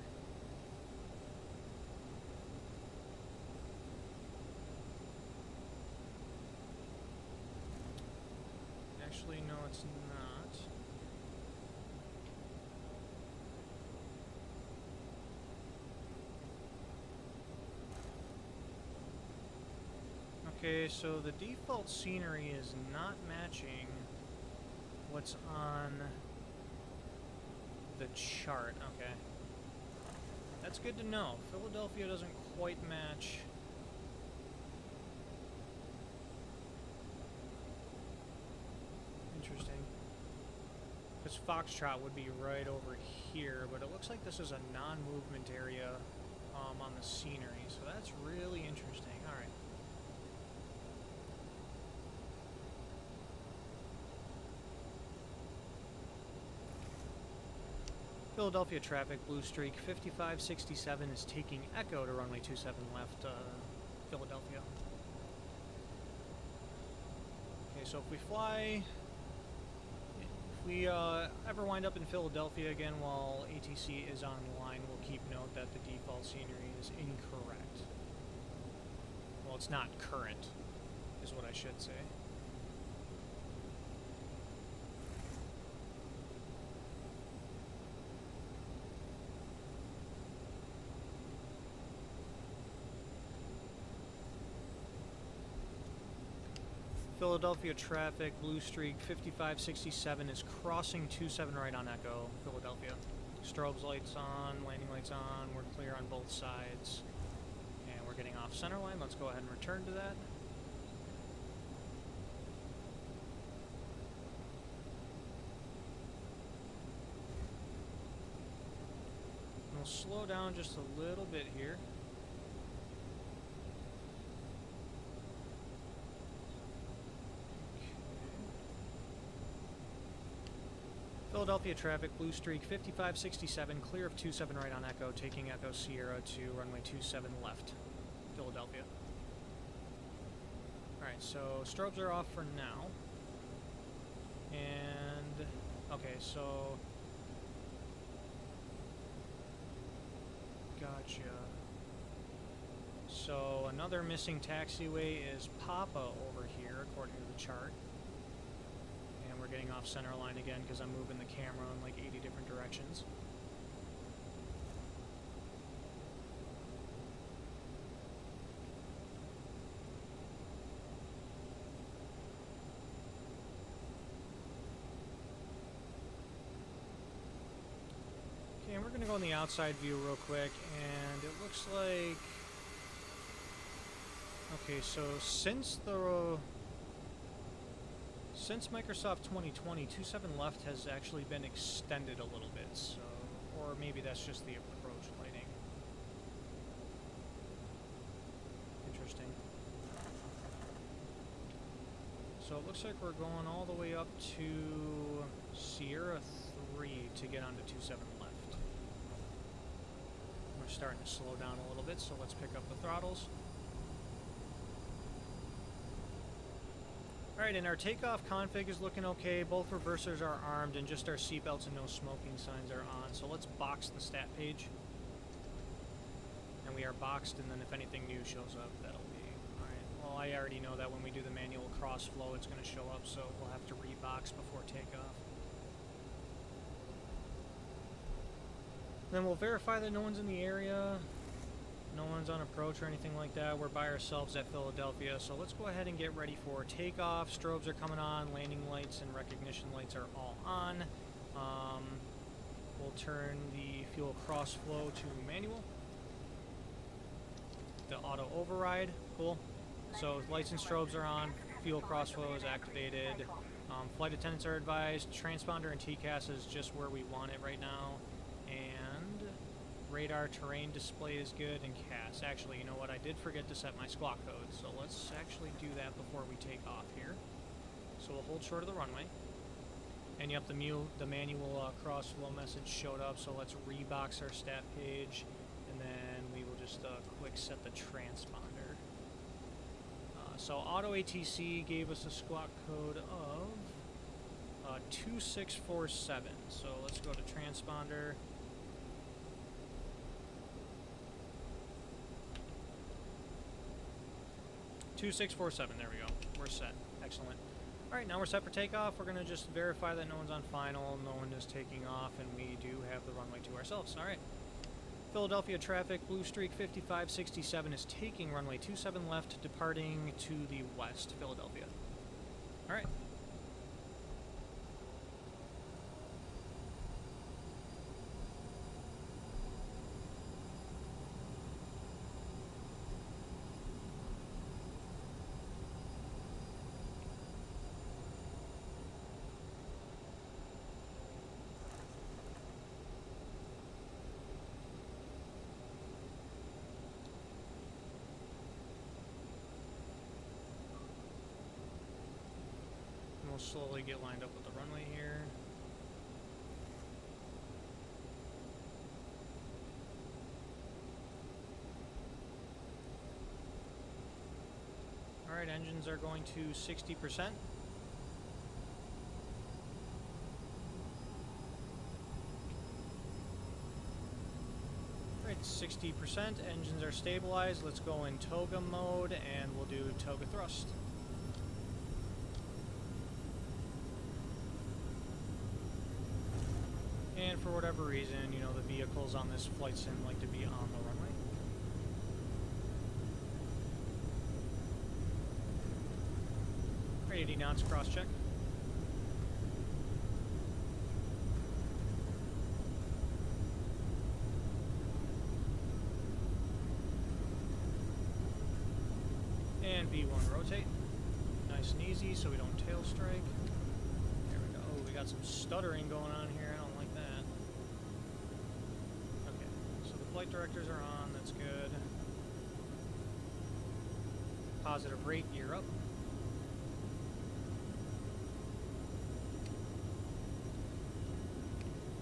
Actually, no, it's not. Okay, so the default scenery is not matching what's on the chart. Okay. That's good to know. Philadelphia doesn't quite match. Because Foxtrot would be right over here, but it looks like this is a non-movement area on the scenery, so that's really interesting. Alright. Philadelphia traffic, blue streak, 5567 is taking Echo to runway 27 left, Philadelphia. Okay, so if we fly, if we ever wind up in Philadelphia again while ATC is online, we'll keep note that the default scenery is incorrect. Well, it's not current, is what I should say. Philadelphia traffic, blue streak, 5567 is crossing 27 right on Echo, Philadelphia. Strobes lights on, landing lights on, we're clear on both sides. And we're getting off center line, let's go ahead and return to that. And we'll slow down just a little bit here. Philadelphia traffic, blue streak, 5567, clear of 27 right on Echo, taking Echo Sierra to runway 27 left, Philadelphia. Alright, so strobes are off for now. And, okay, so... Gotcha. So, another missing taxiway is Papa over here, according to the chart. We're getting off center line again because I'm moving the camera in like 80 different directions. Okay, and we're going to go in the outside view real quick, and it looks like... Okay, so since Microsoft 2020, 27 left has actually been extended a little bit, so, or maybe that's just the approach lighting. Interesting. So it looks like we're going all the way up to Sierra 3 to get onto 27 left. We're starting to slow down a little bit, so let's pick up the throttles. Alright, and our takeoff config is looking okay. Both reversers are armed, and just our seatbelts and no smoking signs are on. So let's box the stat page. And we are boxed, and then if anything new shows up, that'll be... Alright, well, I already know that when we do the manual cross flow, it's going to show up, so we'll have to rebox before takeoff. Then we'll verify that no one's in the area. No one's on approach or anything like that. We're by ourselves at Philadelphia, so let's go ahead and get ready for takeoff. Strobes are coming on, landing lights and recognition lights are all on. We'll turn the fuel cross flow to manual. The auto override, cool. So lights and strobes are on, fuel cross flow is activated. Flight attendants are advised, transponder and TCAS is just where we want it right now. And radar terrain display is good, and CAS. Actually, you know what? I did forget to set my squawk code, so let's actually do that before we take off here. So we'll hold short of the runway. And yep, the manual cross flow message showed up, so let's rebox our stat page, and then we will just quick set the transponder. So auto ATC gave us a squawk code of 2647. So let's go to transponder. $2647, there we go. We're set. Excellent. Alright, now we're set for takeoff. We're going to just verify that no one's on final, no one is taking off, and we do have the runway to ourselves. Alright. Philadelphia traffic, blue streak 5567 is taking runway 27 left, departing to the west, Philadelphia. Alright. slowly get lined up with the runway here. Alright, engines are going to 60%. Alright, 60%, engines are stabilized. Let's go in toga mode and we'll do toga thrust. And for whatever reason, you know, the vehicles on this flight sim like to be on the runway. Right, 80 knots, cross check. And V1 rotate. Nice and easy so we don't tail strike. There we go. Oh, we got some stuttering going on here. I don't like that. Okay, so the flight directors are on. That's good. Positive rate, gear up.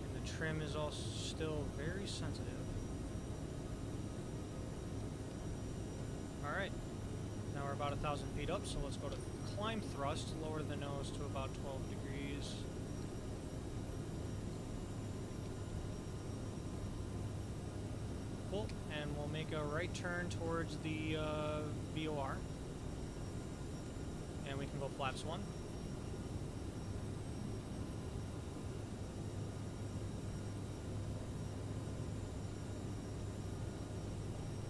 And the trim is all still very sensitive. Alright. Now we're about 1,000 feet up, so let's go to climb thrust, lower the nose to about 12 degrees. Cool, and we'll make a right turn towards the VOR. And we can go flaps 1.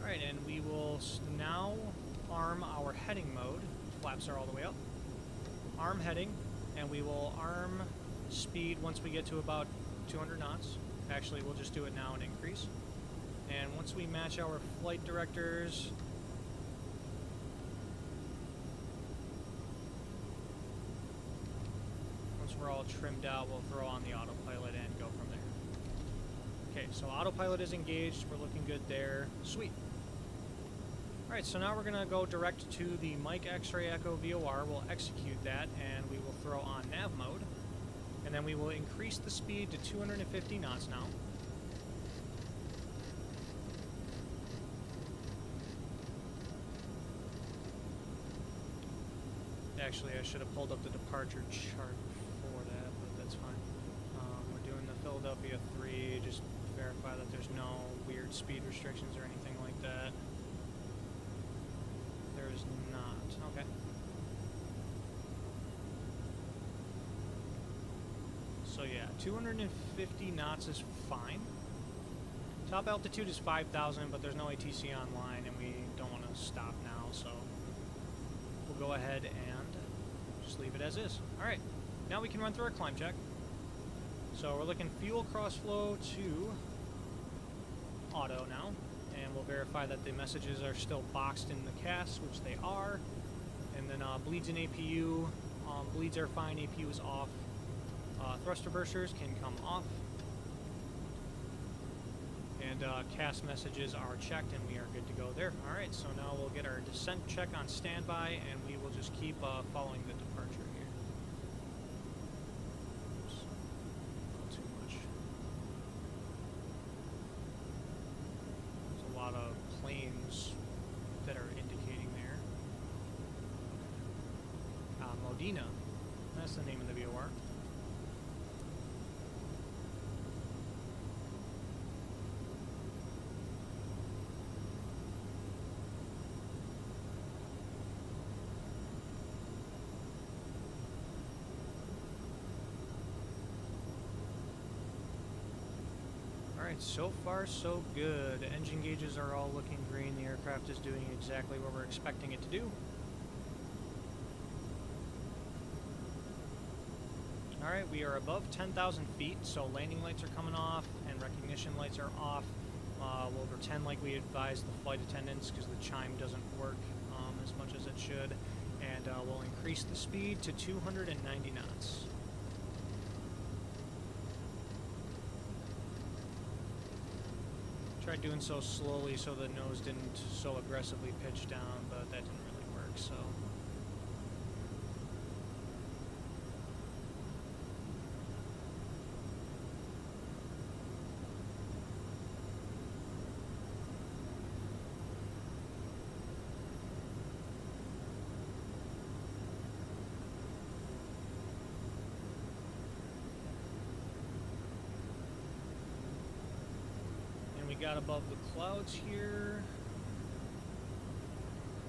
Alright, and we will now arm our heading mode. Flaps are all the way up. Arm heading, and we will arm speed once we get to about 200 knots. Actually, we'll just do it now and increase. And once we match our flight directors, once we're all trimmed out, we'll throw on the autopilot and go from there. Okay, so autopilot is engaged. We're looking good there. Sweet. Alright, so now we're going to go direct to the Mike X-Ray Echo VOR. We'll execute that, and we will throw on nav mode. And then we will increase the speed to 250 knots now. Actually, I should have pulled up the departure chart before that, but that's fine. We're doing the Philadelphia 3, just to verify that there's no weird speed restrictions or anything like that. There's not. Okay. So yeah, 250 knots is fine. Top altitude is 5,000, but there's no ATC online, and we don't want to stop now, so we'll go ahead and just leave it as is. Alright, now we can run through our climb check. So we're looking fuel crossflow to auto now. And we'll verify that the messages are still boxed in the CAS, which they are. And then bleeds in APU. Bleeds are fine, APU is off. Thrust reversers can come off. And CAS messages are checked, and we are good to go there. Alright, so now we'll get our descent check on standby, and we will just keep following the departure here. Oops. Not too much. There's a lot of planes that are indicating there. Modena. That's the name of the VOR. Alright, so far so good. Engine gauges are all looking green. The aircraft is doing exactly what we're expecting it to do. Alright, we are above 10,000 feet, so landing lights are coming off and recognition lights are off. We'll pretend like we advised the flight attendants because the chime doesn't work as much as it should. And we'll increase the speed to 290 knots. Tried doing so slowly so the nose didn't so aggressively pitch down, but that didn't really work, so. we got above the clouds here.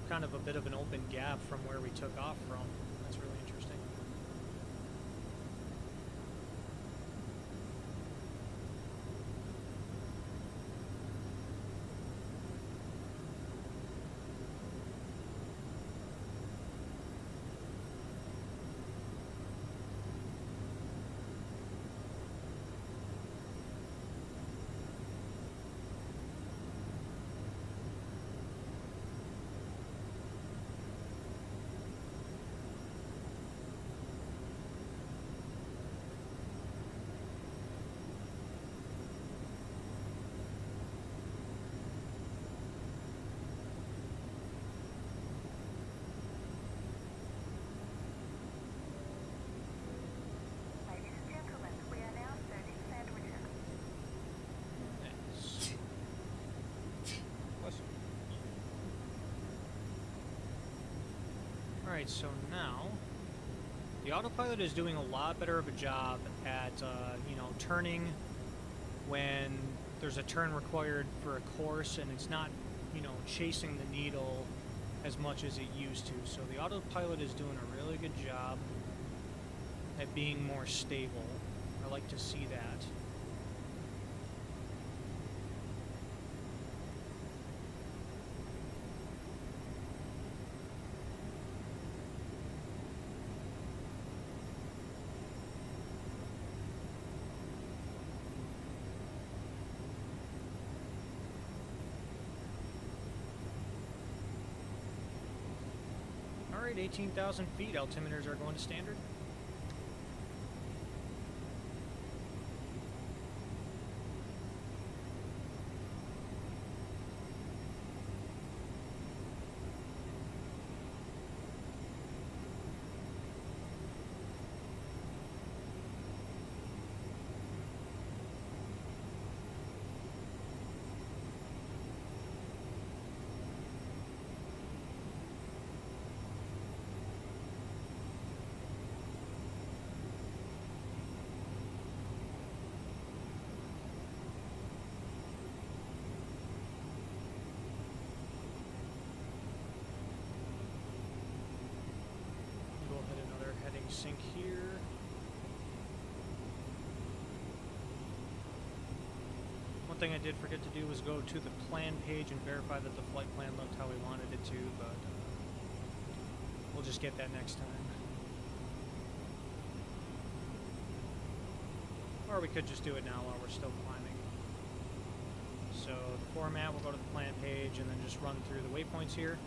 Kind of a bit of an open gap from where we took off from. That's really interesting. Ladies and gentlemen, we are now serving sandwiches. Nice. Alright, so now the autopilot is doing a lot better of a job at, you know, turning when there's a turn required for a course and it's not, you know, chasing the needle as much as it used to. So the autopilot is doing a really good job at being more stable. I like to see that. Alright, 18,000 feet, altimeters are going to standard. Sync here. One thing I did forget to do was go to the plan page and verify that the flight plan looked how we wanted it to, but we'll just get that next time. Or we could just do it now while we're still climbing. So the format, we'll go to the plan page and then just run through the waypoints here.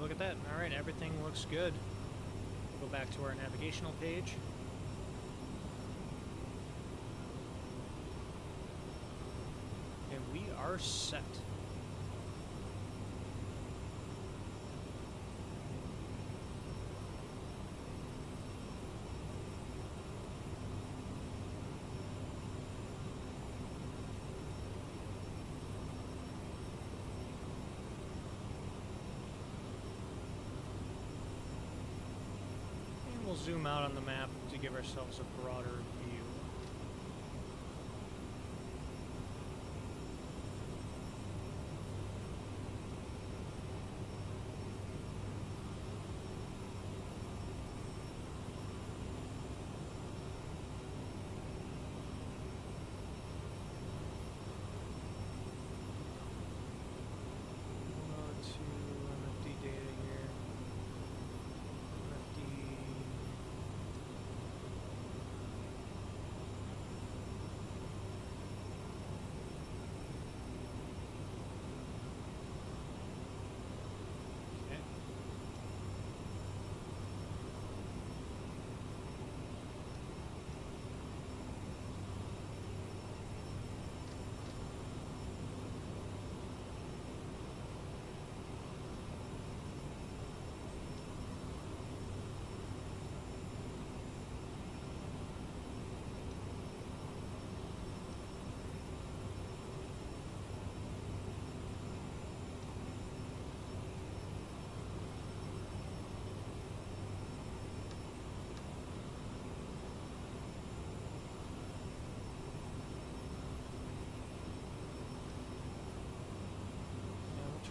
Look at that. Alright, everything looks good. Go back to our navigational page. And we are set. We'll zoom out on the map to give ourselves a broader view.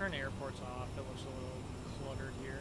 turn airports off. It looks a little cluttered here.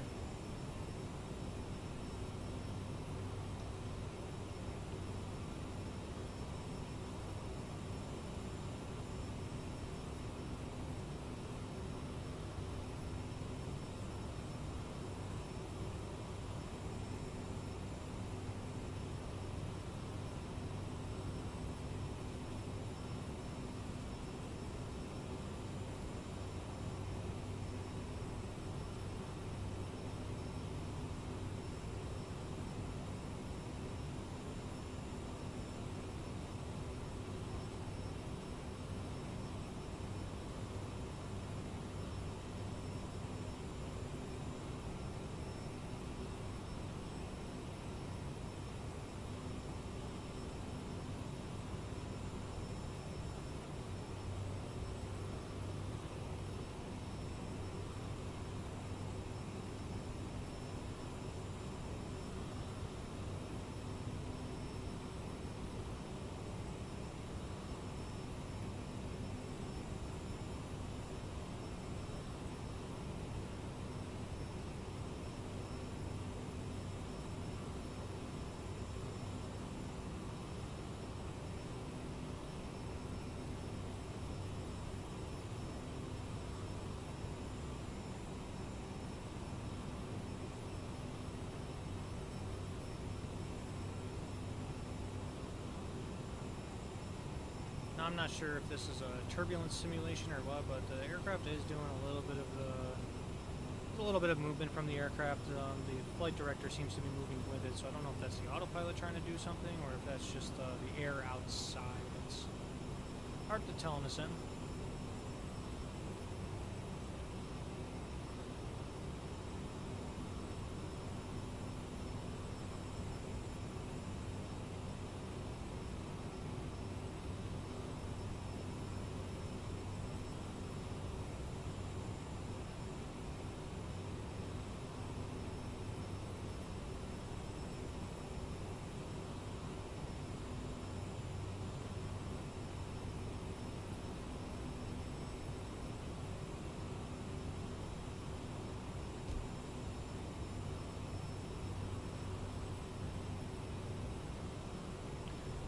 Now, I'm not sure if this is a turbulence simulation or what, but the aircraft is doing a little bit of movement from the aircraft. The flight director seems to be moving with it, so I don't know if that's the autopilot trying to do something or if that's just the air outside. It's hard to tell in a sense.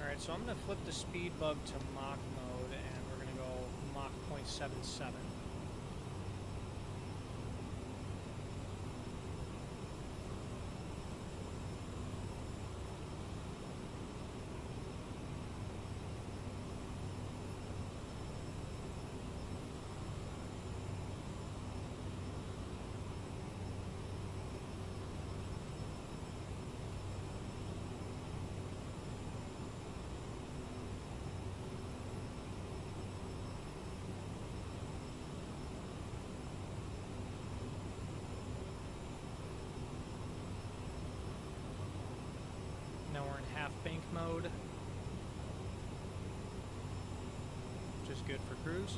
Alright, so I'm going to flip the speed bug to Mach mode, and we're going to go Mach 0.77. Now we're in half bank mode, which is good for cruise.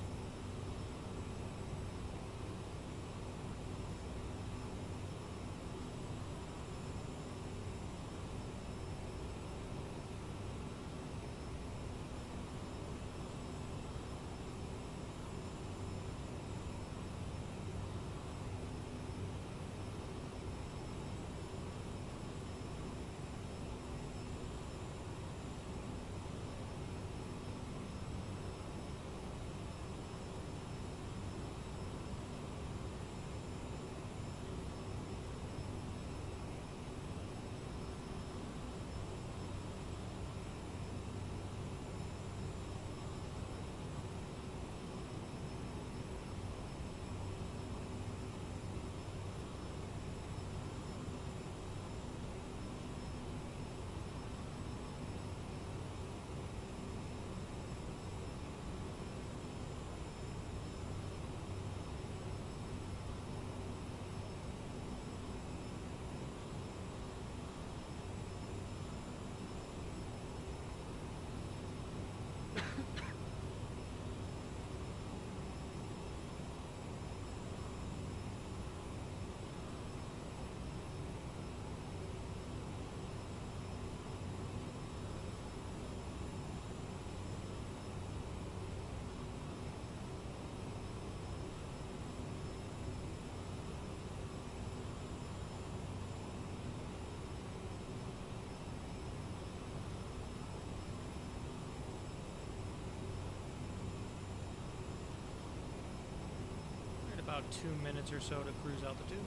about 2 minutes or so to cruise altitude.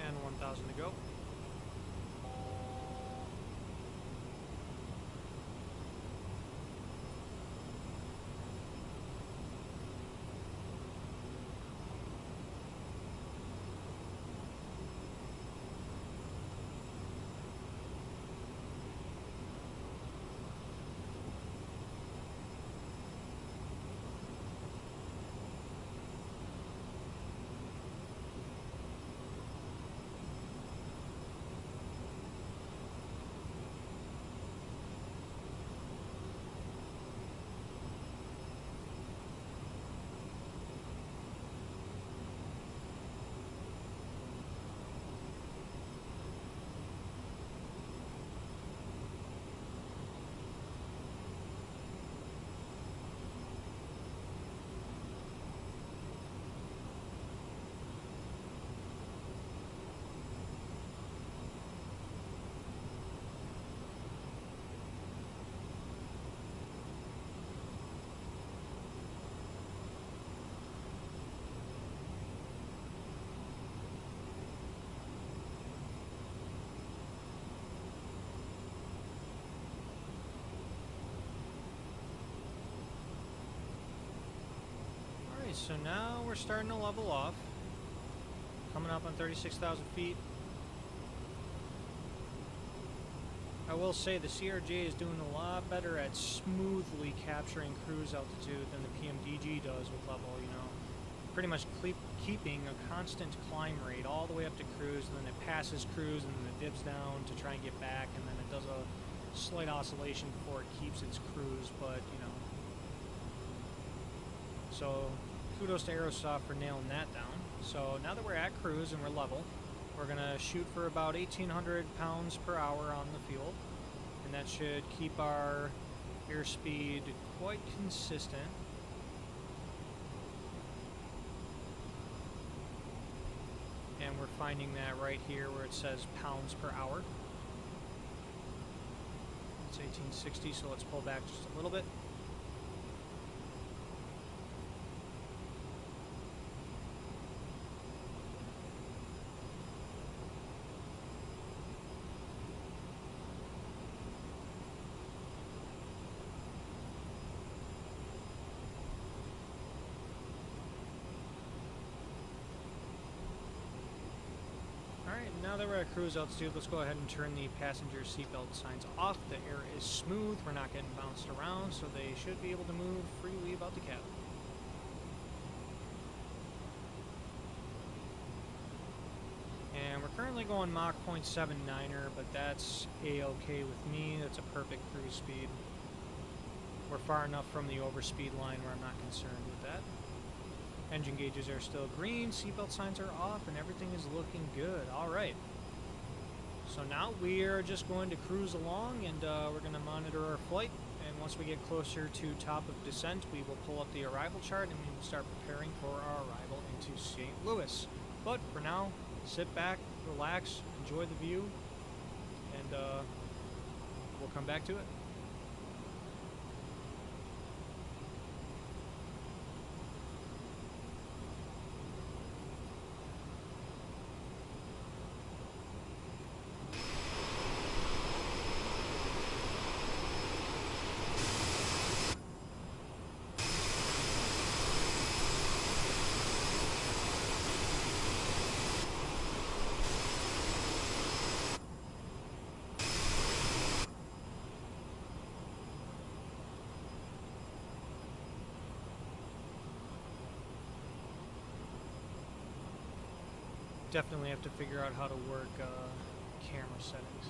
And 1,000 to go. So now we're starting to level off, coming up on 36,000 feet. I will say the CRJ is doing a lot better at smoothly capturing cruise altitude than the PMDG does with level, you know. Pretty much keeping a constant climb rate all the way up to cruise, and then it passes cruise, and then it dips down to try and get back, and then it does a slight oscillation before it keeps its cruise, but, you know. So kudos to Aerosoft for nailing that down. So now that we're at cruise and we're level, we're going to shoot for about 1,800 pounds per hour on the fuel, and that should keep our airspeed quite consistent. And we're finding that right here where it says pounds per hour. It's 1860, so let's pull back just a little bit. Now that we're at cruise altitude, let's go ahead and turn the passenger seatbelt signs off. The air is smooth, we're not getting bounced around, so they should be able to move freely about the cabin. And we're currently going Mach 0.79er, but that's a-okay with me. That's a perfect cruise speed. We're far enough from the overspeed line where I'm not concerned with that. Engine gauges are still green, seatbelt signs are off, and everything is looking good. Alright. So now we are just going to cruise along, and we're going to monitor our flight. And once we get closer to top of descent, we will pull up the arrival chart and we will start preparing for our arrival into St. Louis. But for now, sit back, relax, enjoy the view, and we'll come back to it. definitely have to figure out how to work camera settings.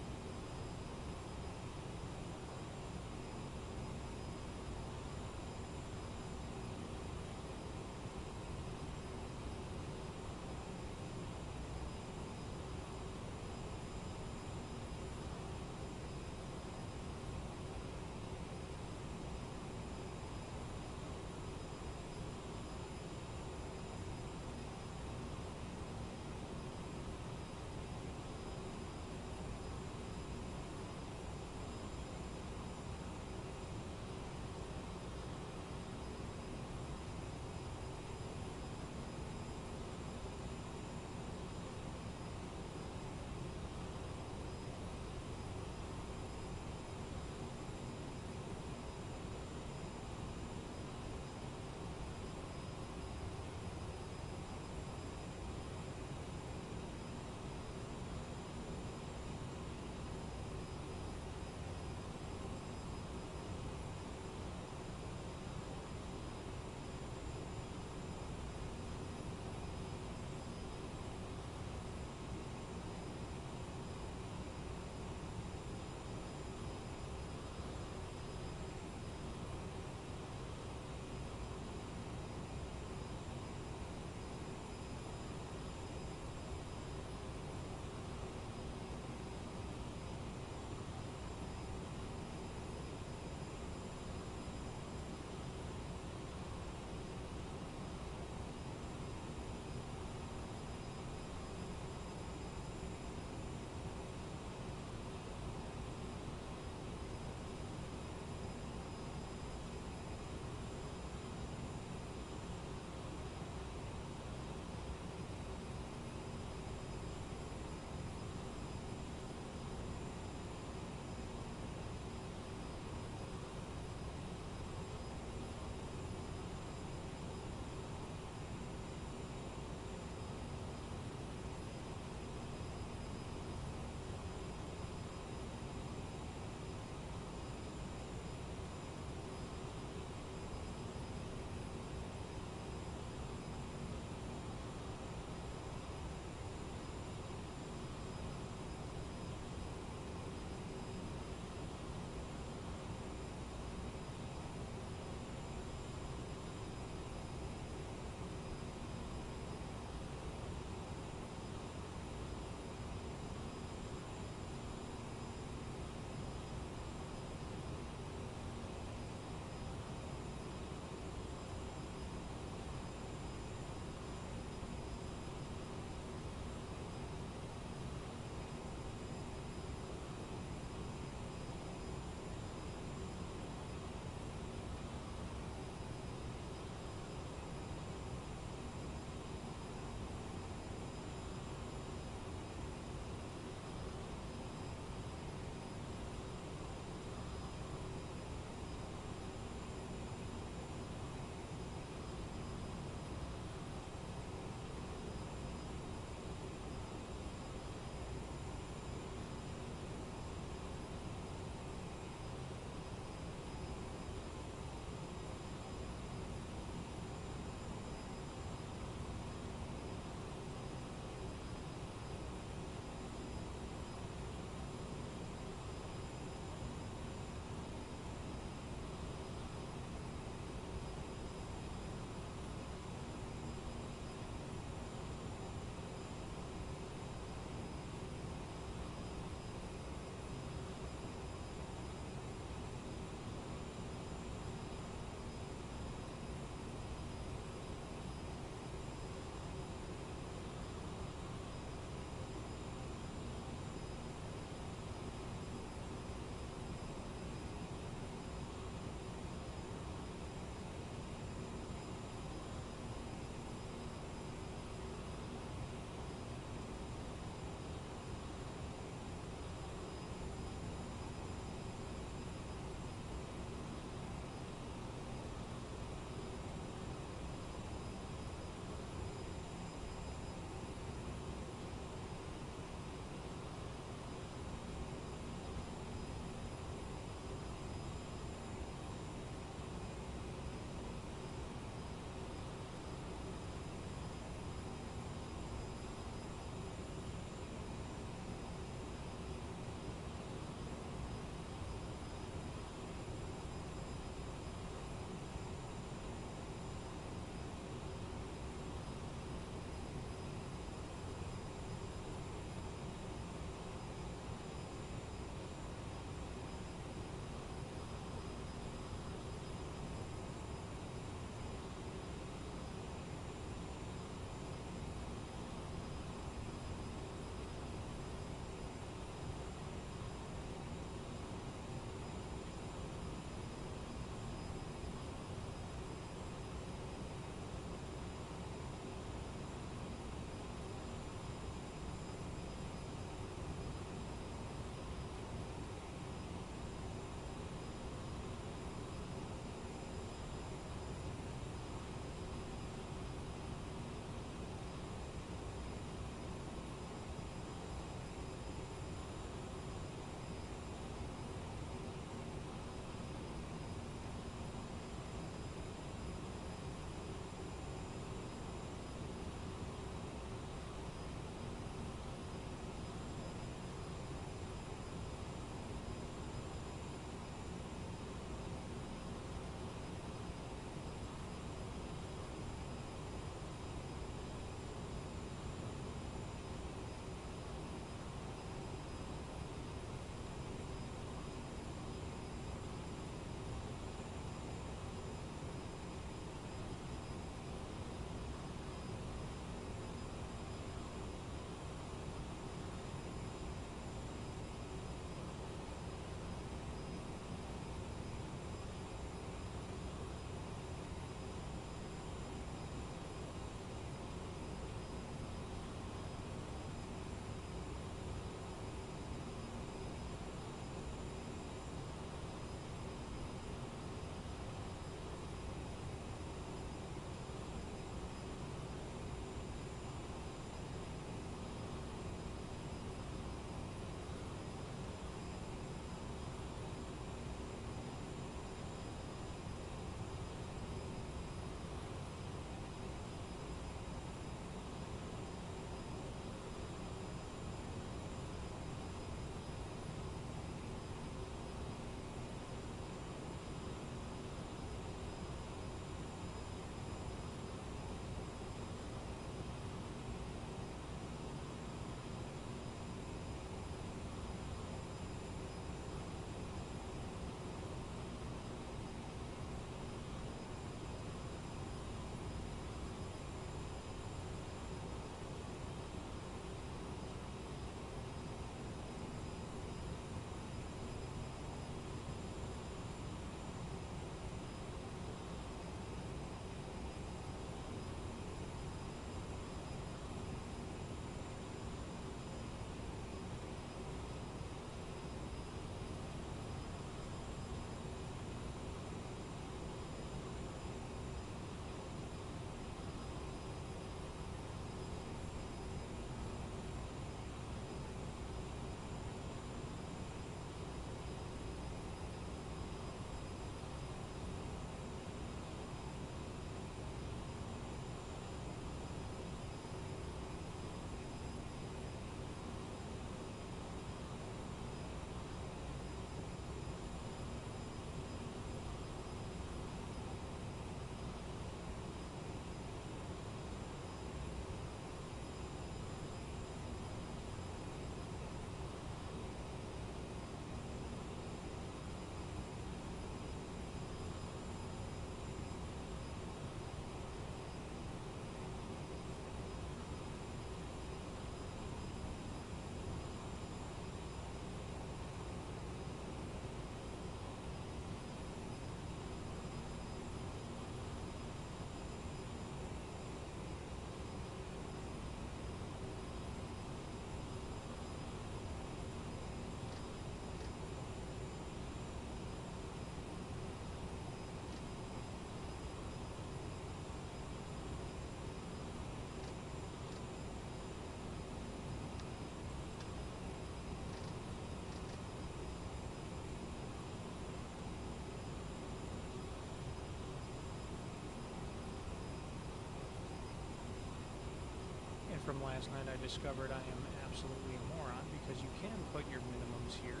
And from last night I discovered I am absolutely a moron because you can put your minimums here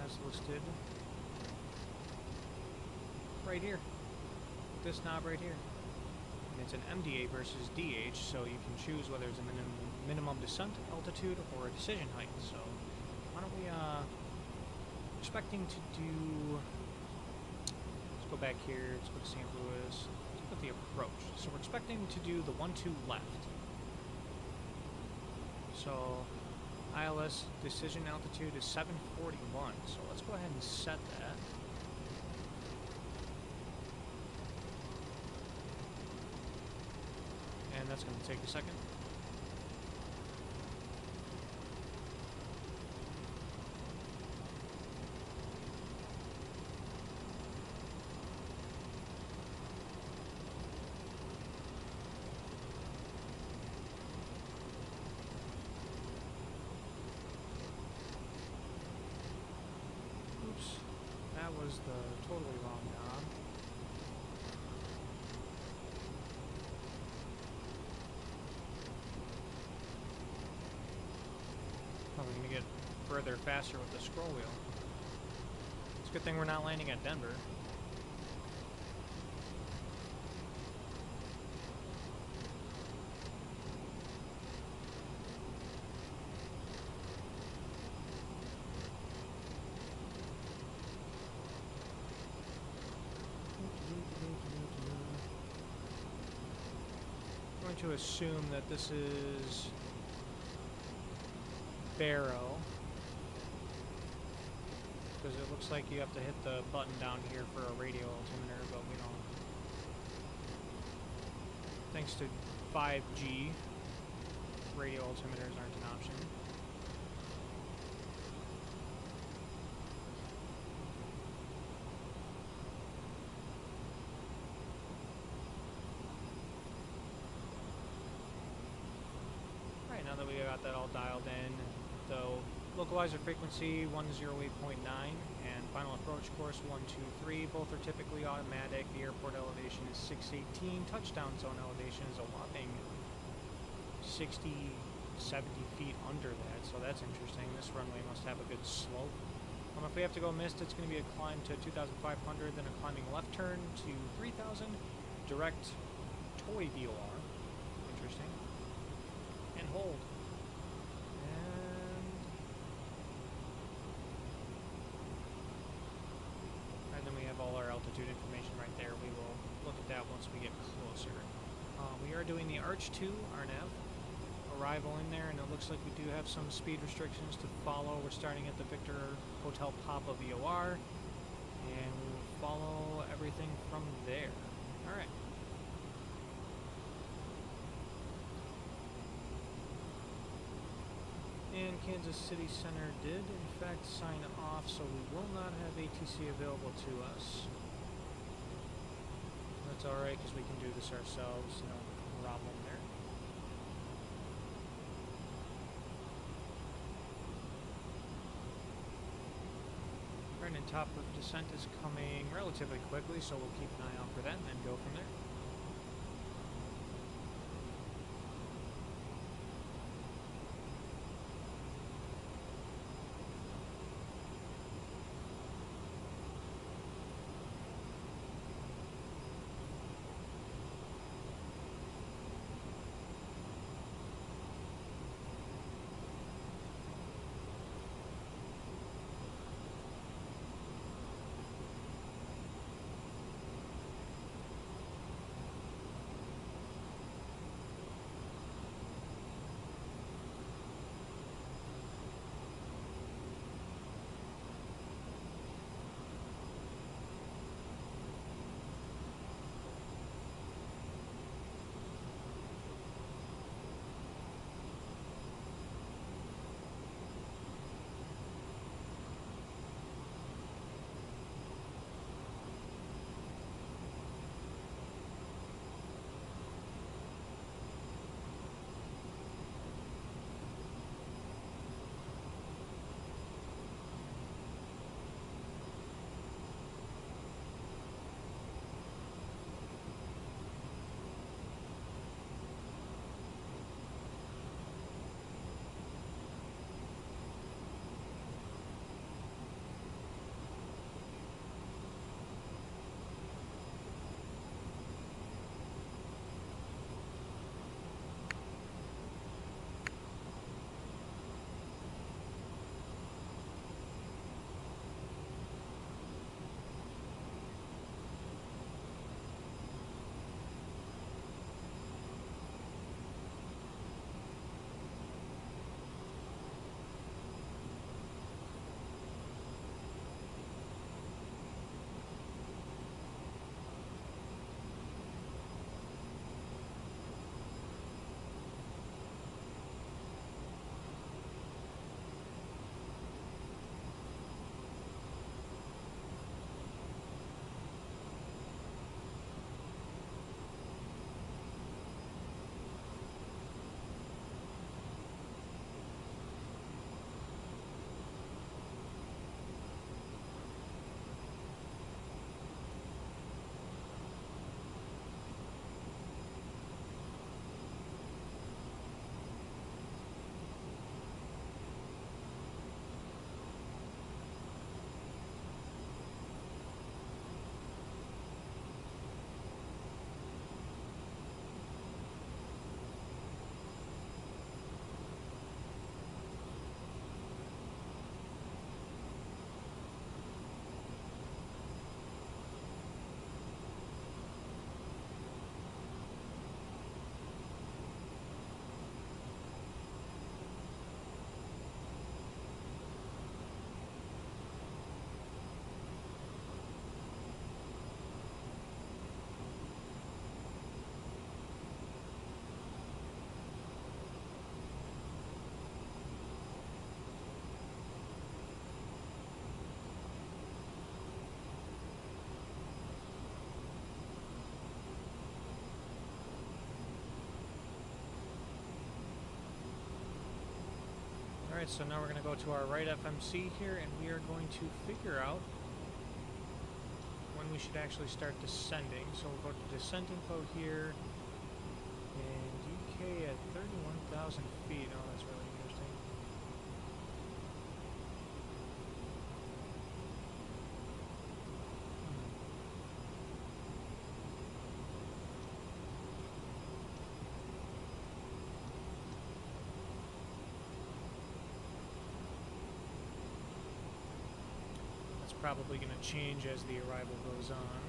as listed right here. This knob right here. And it's an MDA versus DH, so you can choose whether it's a minimum descent altitude or a decision height. So why don't we expecting to do, let's go back here, let's go to St. Louis, let's put the approach. So we're expecting to do the 1-2 left. So ILS decision altitude is 741, so let's go ahead and set that. And that's going to take a second. Oops, that was the totally wrong knob. Probably going to get further faster with the scroll wheel. It's a good thing we're not landing at Denver. I'm going to assume that this is Barrow, because it looks like you have to hit the button down here for a radio altimeter, but we don't. Thanks to 5G, radio altimeters aren't an option. Alright, now that we got that all dialed in, the localizer frequency 108.9 and final approach course 123, both are typically automatic. The airport elevation is 618, touchdown zone elevation is a whopping 60, 70 feet under that, so that's interesting. This runway must have a good slope. If we have to go missed, it's going to be a climb to 2,500, then a climbing left turn to 3,000, direct toy VOR, interesting, and hold. And then we have all our altitude information right there. We will look at that once we get closer. We are doing the Arch 2 RNAV arrival in there, and it looks like we do have some speed restrictions to follow. We're starting at the Victor Hotel Papa VOR, and we'll follow everything from there. Alright. And Kansas City Center did, in fact, sign off, so we will not have ATC available to us. That's alright, because we can do this ourselves, no problem there. Right, and top of descent is coming relatively quickly, so we'll keep an eye out for that and then go from there. Alright, so now we're going to go to our right FMC here, and we are going to figure out when we should actually start descending. So we'll go to descent info here, and UK at 31,000 feet. Oh, that's really interesting. Probably going to change as the arrival goes on.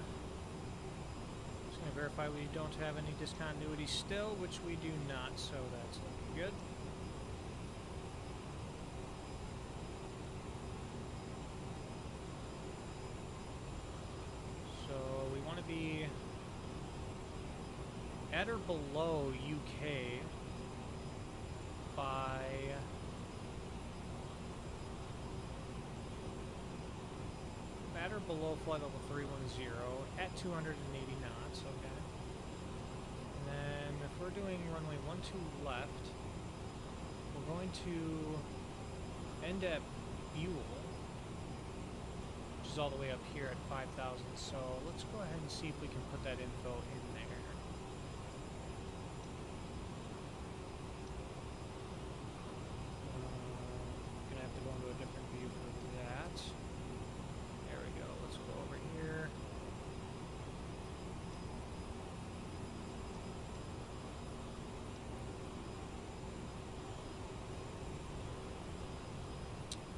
Just going to verify we don't have any discontinuity still, which we do not, so that's looking good. So we want to be at or below UK by at or below flight level 310 at 280 knots, okay. And then if we're doing runway 12 left, we're going to end at Buell, which is all the way up here at 5,000. So let's go ahead and see if we can put that info in there. Gonna have to go into a different view for that. Let's go over here.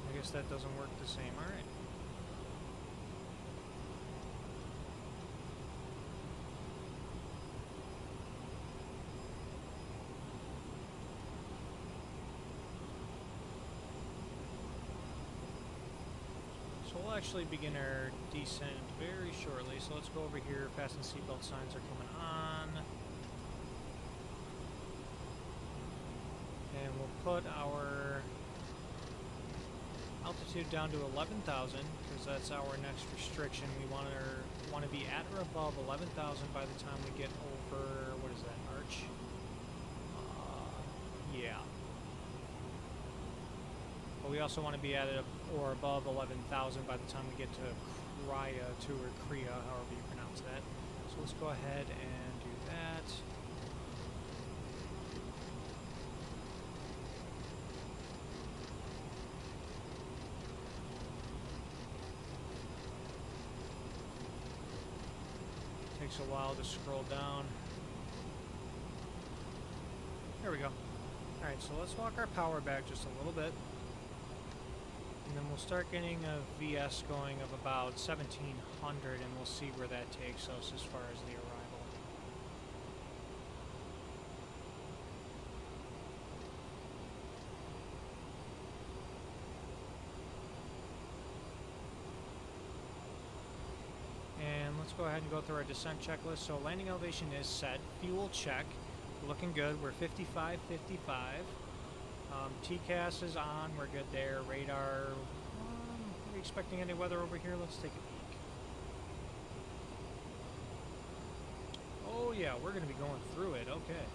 I guess that doesn't work the same. All right. So we'll actually begin our descent very shortly. So let's go over here. Fasten seatbelt signs are coming on. And we'll put our altitude down to 11,000 because that's our next restriction. We want to be at or above 11,000 by the time we get over, what is that, Arch? Yeah. But we also want to be at or above 11,000 by the time we get to Krya, or Kriya, however you pronounce that. So let's go ahead and do that. Takes a while to scroll down. There we go. Alright, so let's walk our power back just a little bit. And then we'll start getting a VS going of about 1,700, and we'll see where that takes us as far as the arrival. And let's go ahead and go through our descent checklist. So landing elevation is set. Fuel check. Looking good. We're 55, 55. TCAS is on. We're good there. Radar. Are we expecting any weather over here? Let's take a peek. Oh yeah, we're going to be going through it. Okay.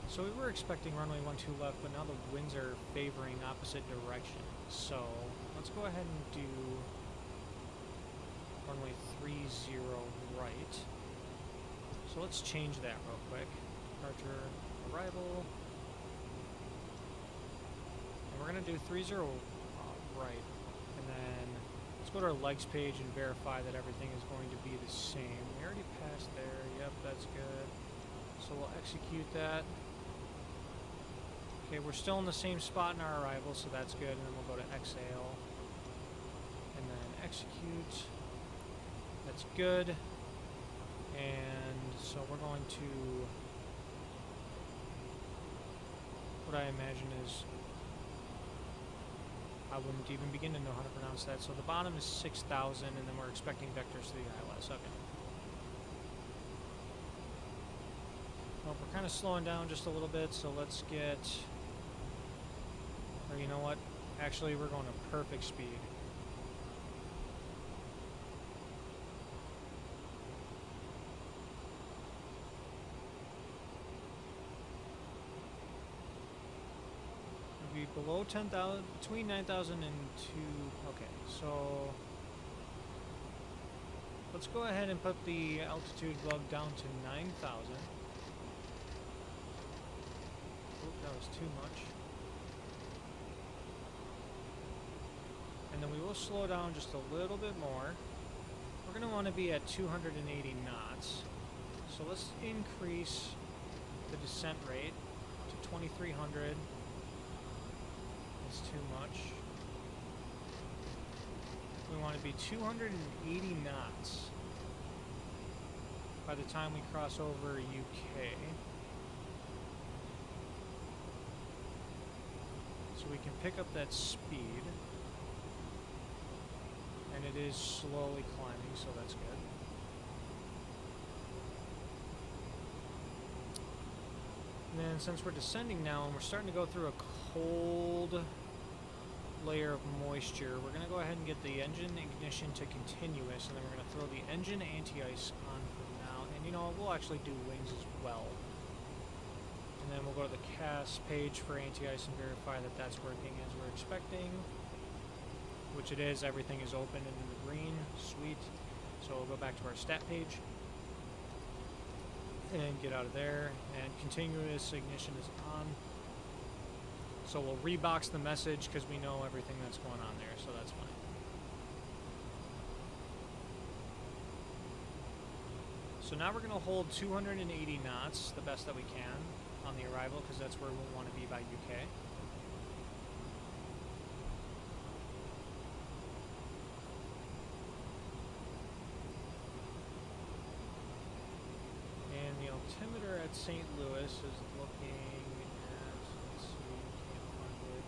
So we were expecting runway 12 left, but now the winds are favoring opposite direction. So let's go ahead and do runway 30 right. So let's change that real quick. Departure, arrival. And we're going to do 30 right. And then let's go to our legs page and verify that everything is going to be the same. We already passed there. Yep, that's good. So we'll execute that. Okay, we're still in the same spot in our arrival, so that's good. And then we'll go to exhale. And then execute. That's good. And so we're going to, what I imagine is, I wouldn't even begin to know how to pronounce that. So the bottom is 6,000, and then we're expecting vectors to the ILS. Okay. Well, we're kind of slowing down just a little bit, so let's get, or you know what? Actually, we're going to perfect speed. be below 10,000, between 9,000 and 2. Okay, so let's go ahead and put the altitude bug down to 9,000. Oop, that was too much. And then we will slow down just a little bit more. We're going to want to be at 280 knots. So let's increase the descent rate to 2,300. That's too much. We want to be 280 knots by the time we cross over UK. So we can pick up that speed. And it is slowly climbing, so that's good. And then since we're descending now and we're starting to go through a cold layer of moisture, we're going to go ahead and get the engine ignition to continuous, and then we're going to throw the engine anti-ice on for now. And you know, we'll actually do wings as well. And then we'll go to the CAS page for anti-ice and verify that that's working as we're expecting. Which it is, everything is open and in the green, sweet. So we'll go back to our stat page and get out of there, and continuous ignition is on. So we'll rebox the message because we know everything that's going on there, so that's fine. So now we're going to hold 280 knots, the best that we can, on the arrival, because that's where we'll want to be by UK. Altimeter at St. Louis is looking at, let's see, can't find it.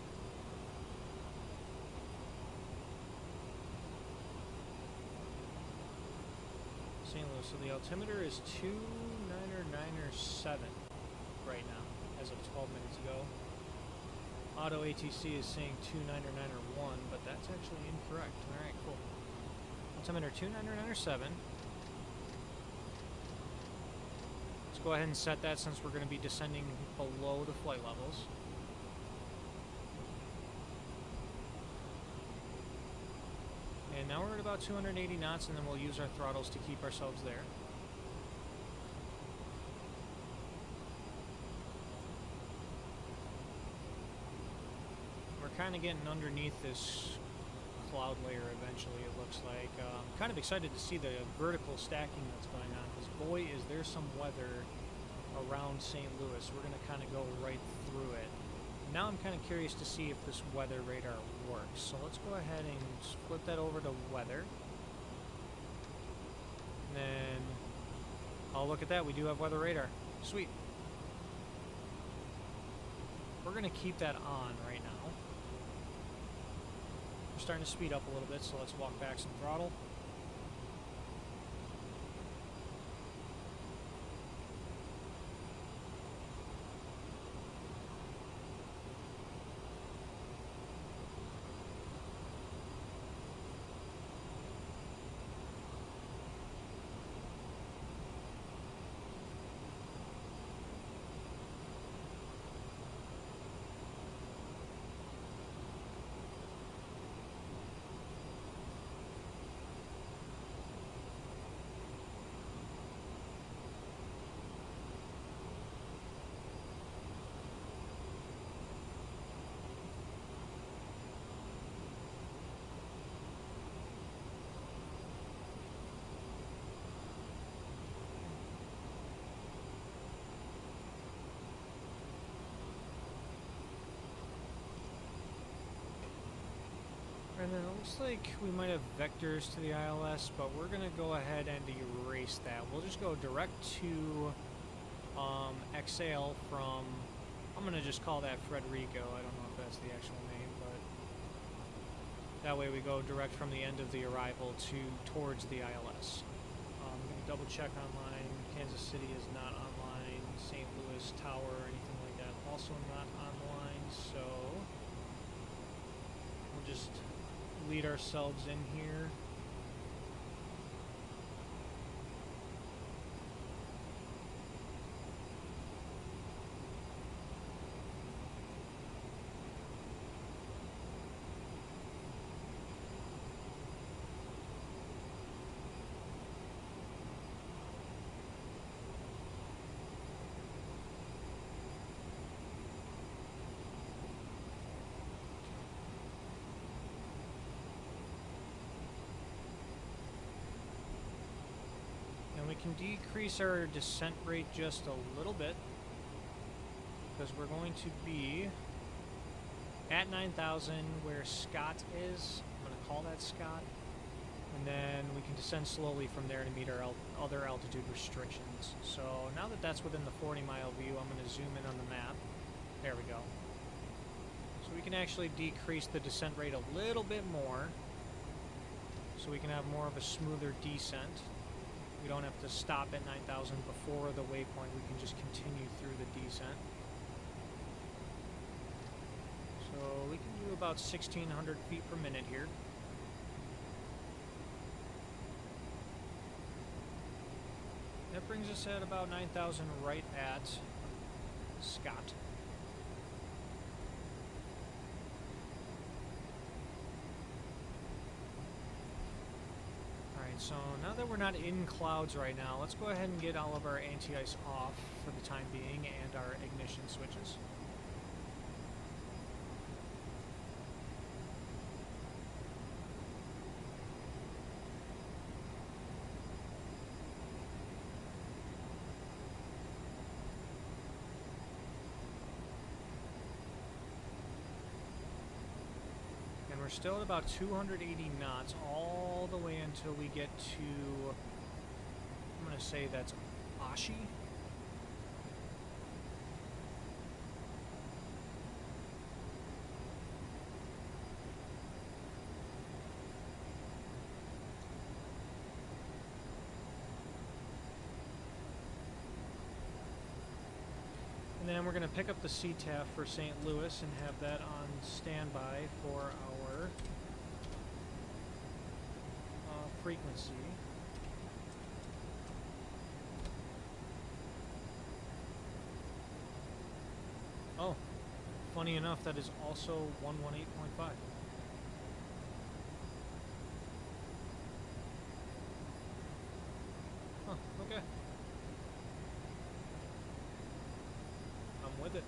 St. Louis, so the altimeter is 299.7 right now, as of 12 minutes ago. Auto ATC is saying 299.1, but that's actually incorrect. Alright, cool. Altimeter 299.7. Go ahead and set that since we're going to be descending below the flight levels. And now we're at about 280 knots, and then we'll use our throttles to keep ourselves there. We're kind of getting underneath this cloud layer eventually, it looks like. I'm kind of excited to see the vertical stacking that's going on, because boy is there some weather around St. Louis. We're going to kind of go right through it. Now I'm kind of curious to see if this weather radar works. So let's go ahead and flip that over to weather. And then, oh look at that, we do have weather radar. Sweet. We're going to keep that on right now. We're starting to speed up a little bit, so let's walk back some throttle. And then it looks like we might have vectors to the ILS, but we're going to go ahead and erase that. We'll just go direct to exhale from, I'm going to just call that Frederico. I don't know if that's the actual name, but that way we go direct from the end of the arrival towards the ILS. I'm going to double check online. Kansas City is not online. St. Louis Tower or anything like that also not online, so we'll just lead ourselves in here. can decrease our descent rate just a little bit, because we're going to be at 9,000 where Scott is. I'm going to call that Scott. And then we can descend slowly from there to meet our other altitude restrictions. So now that that's within the 40-mile view, I'm going to zoom in on the map. There we go. So we can actually decrease the descent rate a little bit more, so we can have more of a smoother descent. We don't have to stop at 9,000 before the waypoint. We can just continue through the descent. So we can do about 1,600 feet per minute here. That brings us at about 9,000 right at Scott. Alright, so now that we're not in clouds right now, let's go ahead and get all of our anti-ice off for the time being and our ignition switches. We're still at about 280 knots all the way until we get to, I'm going to say that's Ashi. And then we're going to pick up the CTAF for St. Louis and have that on standby for our frequency. Oh, funny enough, that is also 118.5. Huh, okay. I'm with it.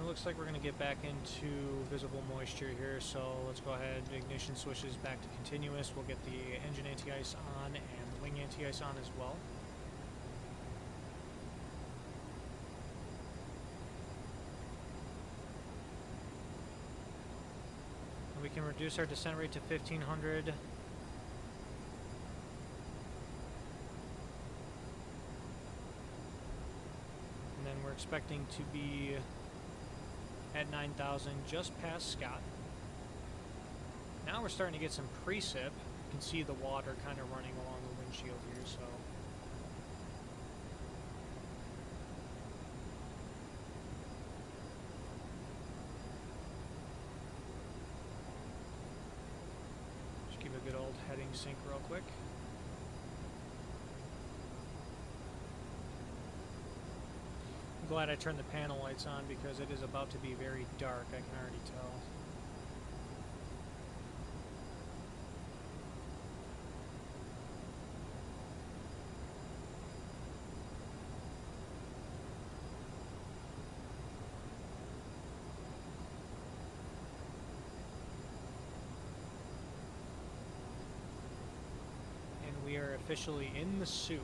Looks like we're going to get back into visible moisture here, so let's go ahead. Ignition switches back to continuous. We'll get the engine anti-ice on and the wing anti-ice on as well. And we can reduce our descent rate to 1,500. And then we're expecting to be at 9,000, just past Scott. Now we're starting to get some precip. You can see the water kind of running along the windshield here, so. Just give a good old heading sync real quick. I'm glad I turned the panel lights on because it is about to be very dark, I can already tell. And we are officially in the soup.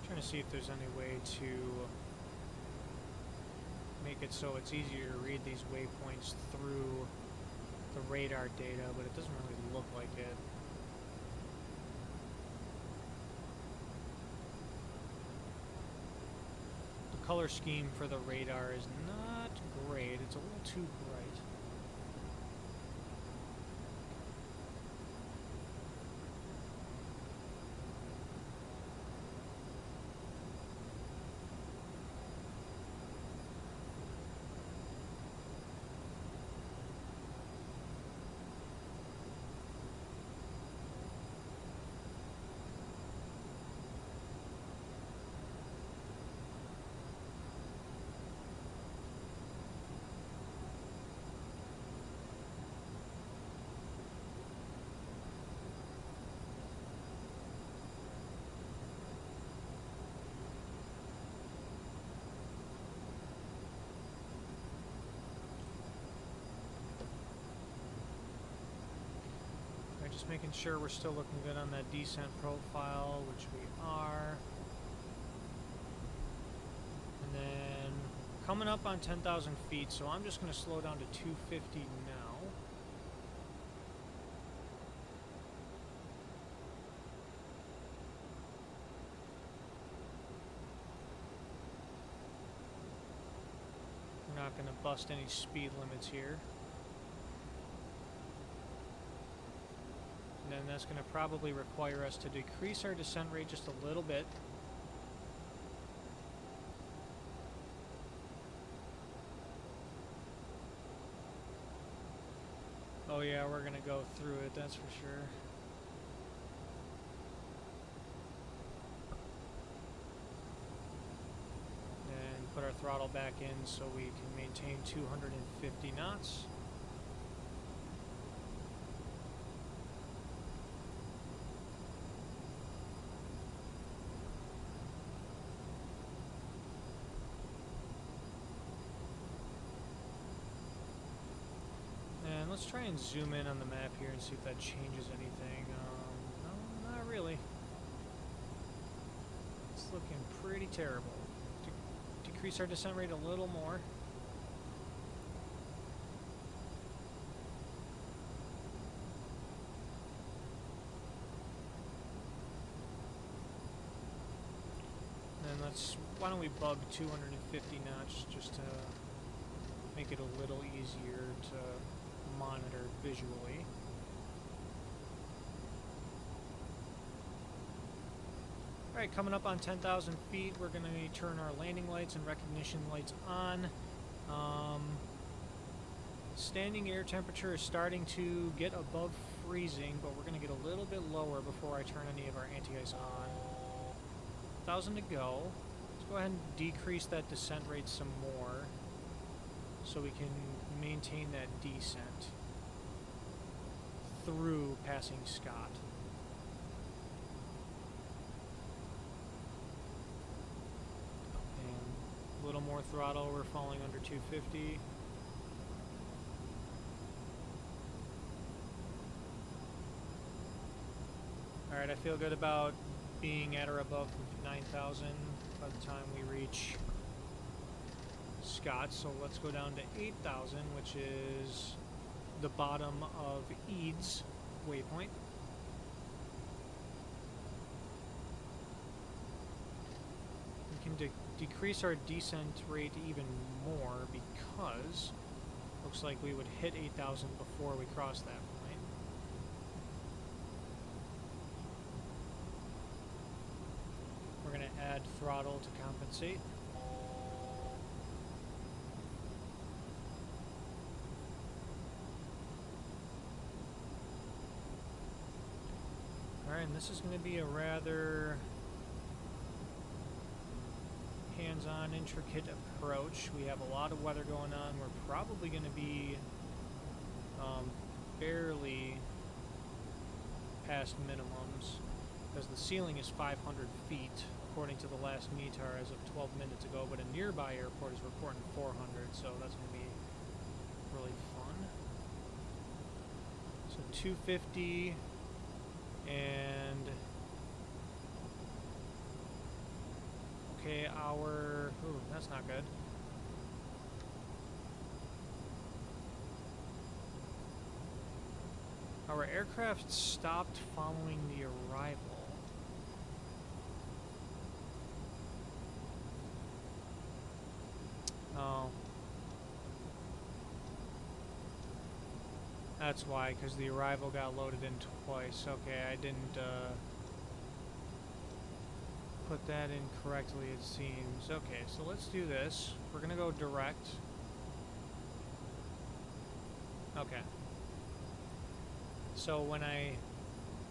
Trying to see if there's any way to make it so it's easier to read these waypoints through the radar data, but it doesn't really look like it. The color scheme for the radar is not great. It's a little too bright. Just making sure we're still looking good on that descent profile, which we are. And then coming up on 10,000 feet, so I'm just going to slow down to 250 now. We're not going to bust any speed limits here. And then that's going to probably require us to decrease our descent rate just a little bit. Oh yeah, we're going to go through it, that's for sure. And put our throttle back in so we can maintain 250 knots. And let's try and zoom in on the map here and see if that changes anything. No, not really. It's looking pretty terrible. Decrease our descent rate a little more. And why don't we bug 250 knots just to make it a little easier to monitor visually. Alright, coming up on 10,000 feet, we're going to turn our landing lights and recognition lights on. Standing air temperature is starting to get above freezing, but we're going to get a little bit lower before I turn any of our anti-ice on. 1,000 to go. Let's go ahead and decrease that descent rate some more so we can maintain that descent through passing Scott. And a little more throttle, we're falling under 250. Alright, I feel good about being at or above 9,000 by the time we reach Scott, so let's go down to 8,000, which is the bottom of Eads waypoint. We can decrease our descent rate even more because looks like we would hit 8,000 before we cross that point. We're going to add throttle to compensate. Alright, and this is going to be a rather hands-on, intricate approach. We have a lot of weather going on. We're probably going to be barely past minimums because the ceiling is 500 feet according to the last METAR as of 12 minutes ago, but a nearby airport is reporting 400, so that's going to be really fun. So 250 and okay, ooh, that's not good. Our aircraft stopped following the arrival. Oh. That's why, because the arrival got loaded in twice. Okay, I didn't put that in correctly, it seems. Okay, so let's do this. We're going to go direct. Okay. So when I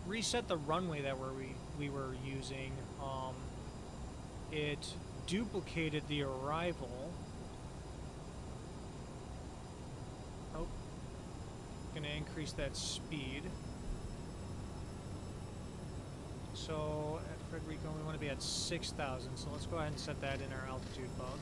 reset the runway that we were using, it duplicated the arrival. Oh, gonna increase that speed. So at Frederico we want to be at 6,000, so let's go ahead and set that in our altitude bug.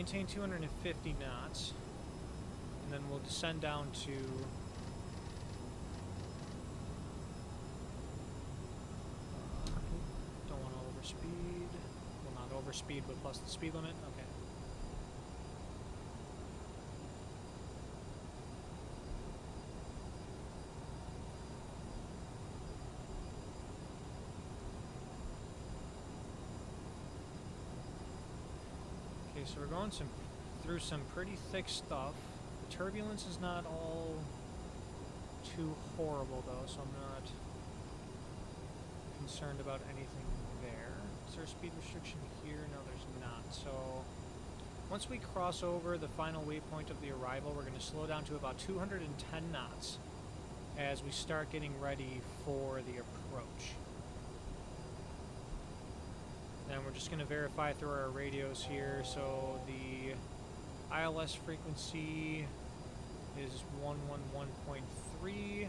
maintain 250 knots, and then we'll descend down to don't want to overspeed. Well, not overspeed, but plus the speed limit. Okay. Okay, so we're going through some pretty thick stuff. The turbulence is not all too horrible though, so I'm not concerned about anything there. Is there a speed restriction here? No, there's not. So once we cross over the final waypoint of the arrival, we're going to slow down to about 210 knots as we start getting ready for the approach. Then we're just going to verify through our radios here. So the ILS frequency is 111.3.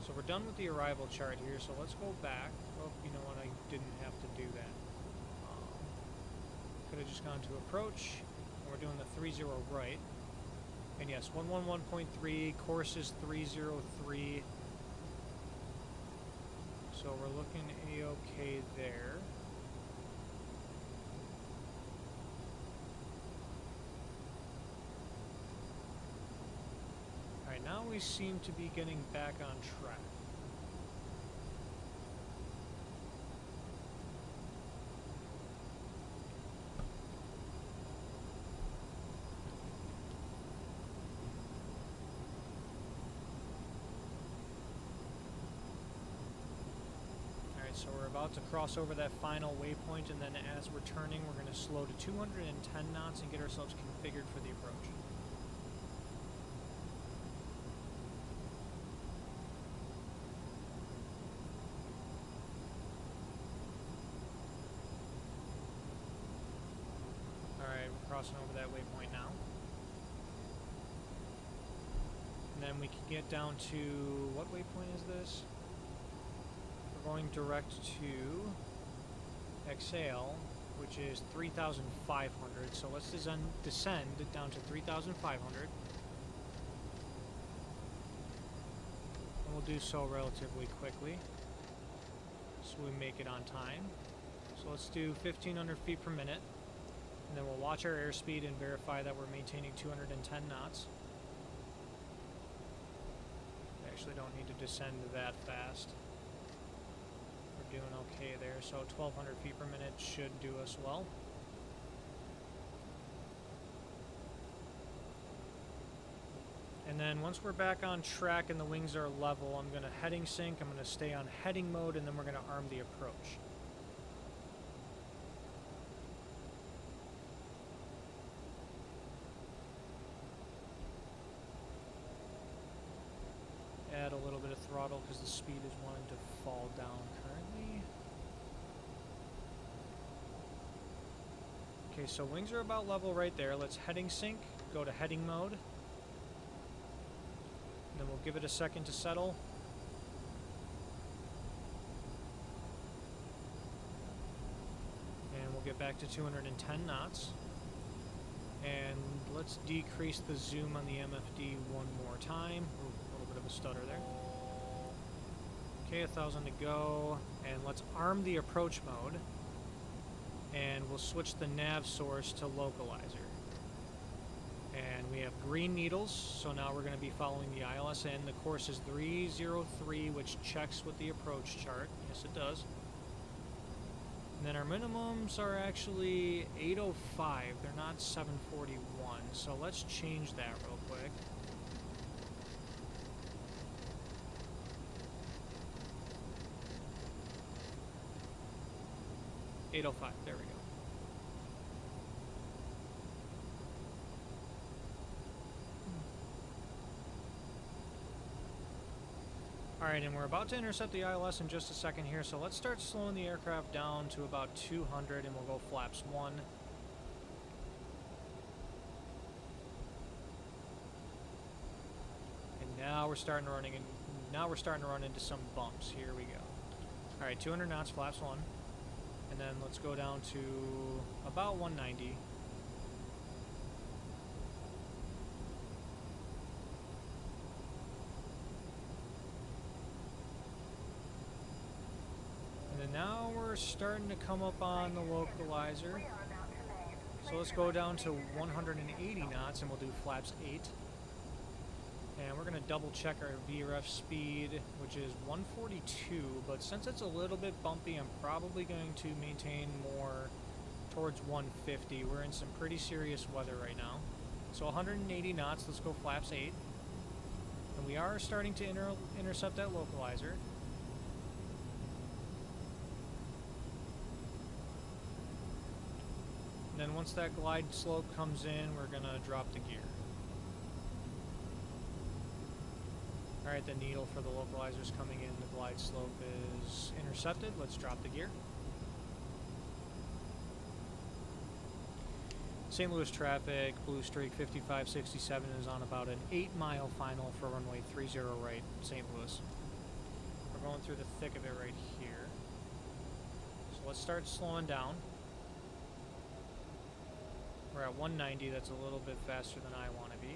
So we're done with the arrival chart here. So let's go back. Oh, you know what? I didn't have to do that. Could have just gone to approach. And we're doing the 30 right. And yes, 111.3. Course is 303. So we're looking A-okay there. Alright, now we seem to be getting back on track. Alright, so we're about to cross over that final waypoint, and then as we're turning, we're going to slow to 210 knots and get ourselves configured for the approach. Crossing over that waypoint now. And then we can get down to, what waypoint is this? We're going direct to Exhale, which is 3,500. So let's descend down to 3,500. And we'll do so relatively quickly, so we make it on time. So let's do 1,500 feet per minute. And then we'll watch our airspeed and verify that we're maintaining 210 knots. We actually don't need to descend that fast. We're doing okay there, so 1,200 feet per minute should do us well. And then once we're back on track and the wings are level, I'm going to heading sync, I'm going to stay on heading mode, and then we're going to arm the approach. Add a little bit of throttle because the speed is wanting to fall down currently. Okay, so wings are about level right there. Let's heading sync, go to heading mode. Then we'll give it a second to settle. And we'll get back to 210 knots. And let's decrease the zoom on the MFD one more time. Ooh, a little bit of a stutter there. Okay, 1,000 to go. And let's arm the approach mode. And we'll switch the nav source to localizer. And we have green needles, so now we're going to be following the ILSN. The course is 303, which checks with the approach chart. Yes, it does. And then our minimums are actually 805. They're not 741. So let's change that real quick. $805. There we go. Alright, and we're about to intercept the ILS in just a second here, so let's start slowing the aircraft down to about 200 and we'll go flaps 1. And now we're starting to run into some bumps. Here we go. Alright, 200 knots, flaps 1. And then let's go down to about 190. we're starting to come up on the localizer. We are about to land. So let's go down to 180 knots and we'll do flaps 8. And we're going to double check our VREF speed, which is 142, but since it's a little bit bumpy, I'm probably going to maintain more towards 150. We're in some pretty serious weather right now. So 180 knots, let's go flaps 8. And we are starting to intercept that localizer. And then once that glide slope comes in, we're going to drop the gear. Alright, the needle for the localizer's coming in, the glide slope is intercepted. Let's drop the gear. St. Louis traffic, Blue Streak 5567 is on about an 8-mile final for runway 30 right, St. Louis. We're going through the thick of it right here. So let's start slowing down. We're at 190, that's a little bit faster than I want to be.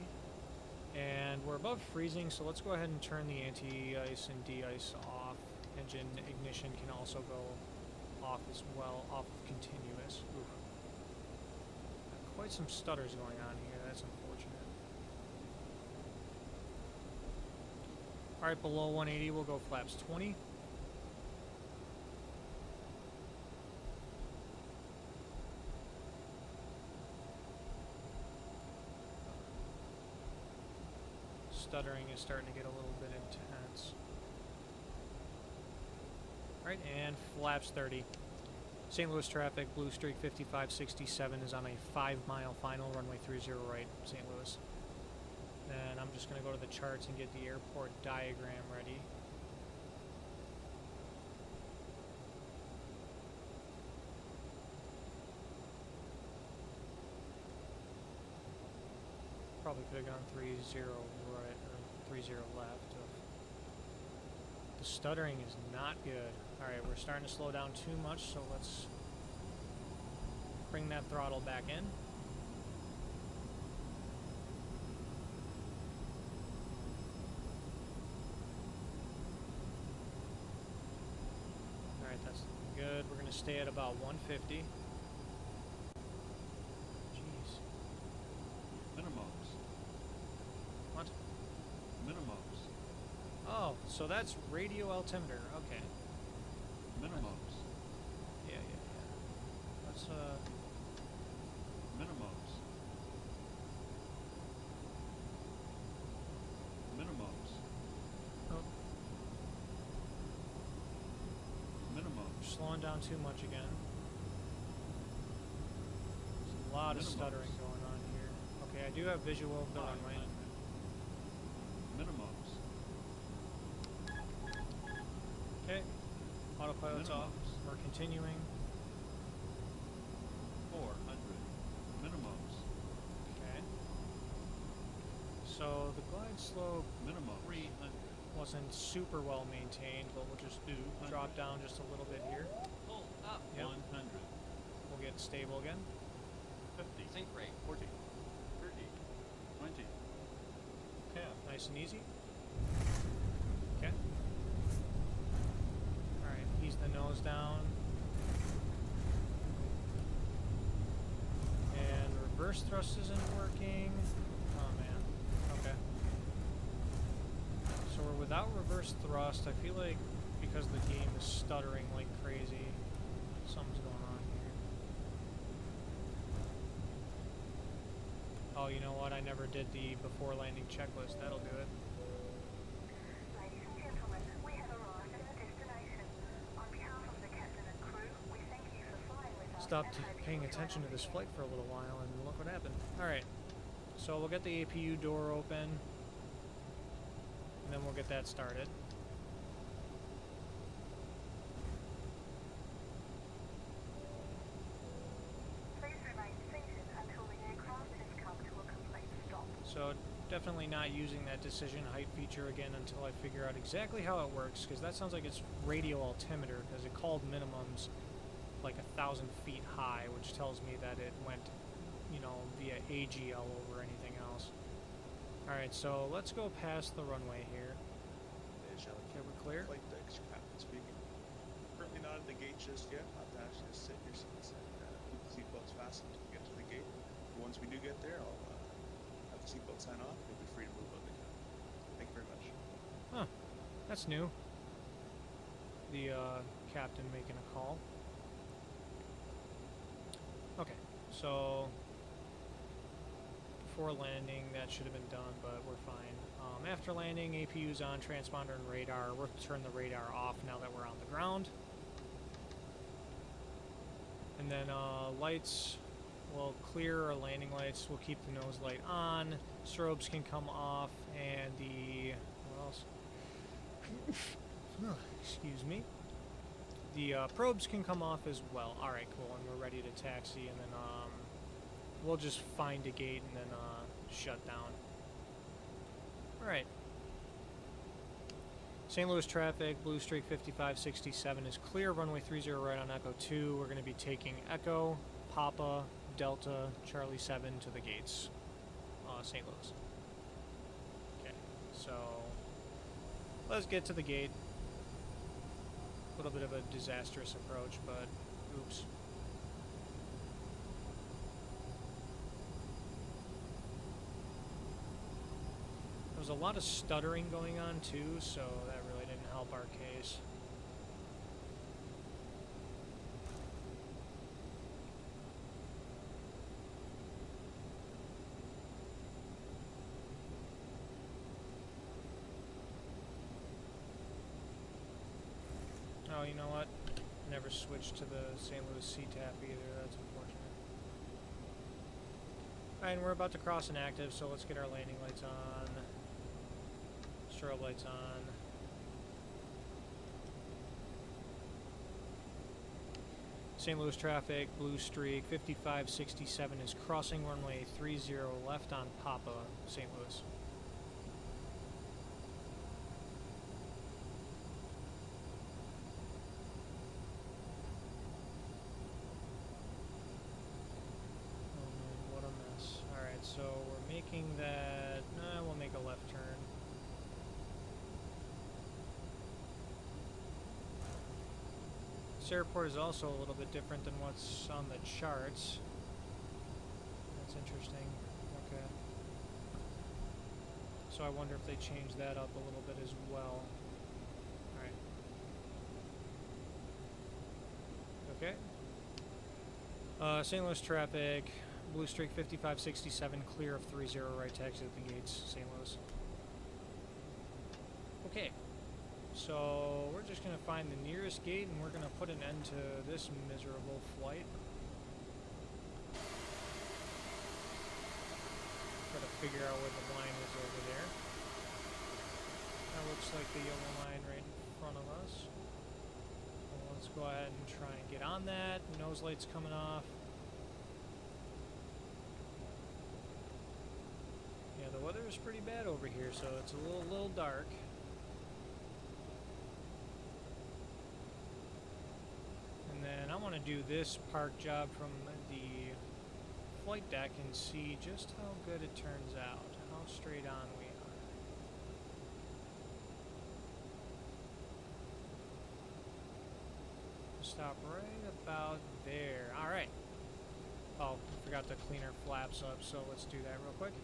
And we're above freezing, so let's go ahead and turn the anti-ice and de-ice off. Engine ignition can also go off as well, off of continuous. Oof. Quite some stutters going on here, that's unfortunate. Alright, below 180 we'll go flaps 20. Stuttering is starting to get a little bit intense. Alright, and flaps 30. St. Louis traffic, Blue Streak 5567 is on a 5-mile final, runway 30 right, St. Louis. And I'm just going to go to the charts and get the airport diagram ready. Probably could have gone 30 right or 30 left. The stuttering is not good. Alright, we're starting to slow down too much, so let's bring that throttle back in. Alright, that's good. We're going to stay at about 150. Oh, so that's radio altimeter. Okay. Minimums. Yeah. Let's Minimums. Minimums. Oh, Minimums. slowing down too much again. There's a lot of stuttering going on here. Okay, I do have visual of the runway. Minimums. Okay, autopilot's off. We're continuing. 400. Minimums. Okay. So the glide slope Minimum. 300. wasn't super well maintained, but we'll just drop down just a little bit here. Pull up. Yep. 100. We'll get stable again. 50. Sink rate. 40. 30. 20. 10. Nice and easy. Okay. Alright, ease the nose down. And reverse thrust isn't working. Oh man. Okay. So we're without reverse thrust. I feel like because the game is stuttering like crazy, something's going on here. Oh, you know what? I never did the before landing checklist. That'll do it. Ladies and gentlemen, we have arrived at our destination. On behalf of the captain and crew, we thank you for flying with us. Stopped and hope you paying enjoy attention to our this mission. flight for a little while, and look what happened. Alright, so we'll get the APU door open, and then we'll get that started. Please remain seated until the aircraft has come to a complete stop. So definitely not using that decision height feature again until I figure out exactly how it works, because that sounds like it's radio altimeter, because it called minimums like 1,000 feet high, which tells me that it went, you know, via AGL over anything else. Alright, so let's go past the runway here. Okay, we're clear. Flight decks, Captain speaking. Currently not out of the gate just yet. I'll have to actually just sit in your seats and keep the seatbelts fastened to get to the gate. But once we do get there, I'll have the seatbelt sign off. You'll be free to move on the cabin. Thank you very much. Huh. That's new. The captain making a call. Okay, so before landing, that should have been done, but we're fine. After landing, APU's on, transponder and radar. We'll turn the radar off now that we're on the ground. And then lights, we'll clear our landing lights. We'll keep the nose light on. Strobes can come off, and the, what else? Excuse me. The probes can come off as well. Alright, cool, and we're ready to taxi, and then we'll just find a gate and then shut down. Alright. St. Louis traffic, Blue Streak 5567 is clear. Runway 30 right on Echo 2. We're going to be taking Echo, Papa, Delta, Charlie 7 to the gates. St. Louis. Okay, so let's get to the gate. A little bit of a disastrous approach, but oops. There was a lot of stuttering going on too, so that really didn't help our case. Oh, you know what? Never switched to the St. Louis CTAP either. That's unfortunate. Alright, and we're about to cross an active, so let's get our landing lights on. Strobe lights on. St. Louis traffic, Blue Streak, 5567 is crossing runway 30 left on Papa, St. Louis. So we're making that, we'll make a left turn. This airport is also a little bit different than what's on the charts. That's interesting. Okay. So I wonder if they change that up a little bit as well. Alright. Okay. St. Louis traffic. Blue Streak 5567, clear of 30 right taxi at the gates, St. Louis. Okay, so we're just going to find the nearest gate and we're going to put an end to this miserable flight. Try to figure out where the line is over there. That looks like the yellow line right in front of us. Well, let's go ahead and try and get on that. Nose light's coming off. Yeah, the weather is pretty bad over here, so it's a little dark. And then I want to do this park job from the flight deck and see just how good it turns out, how straight on we are. Stop right about there. All right. Oh, I forgot to clean our flaps up, so let's do that real quick.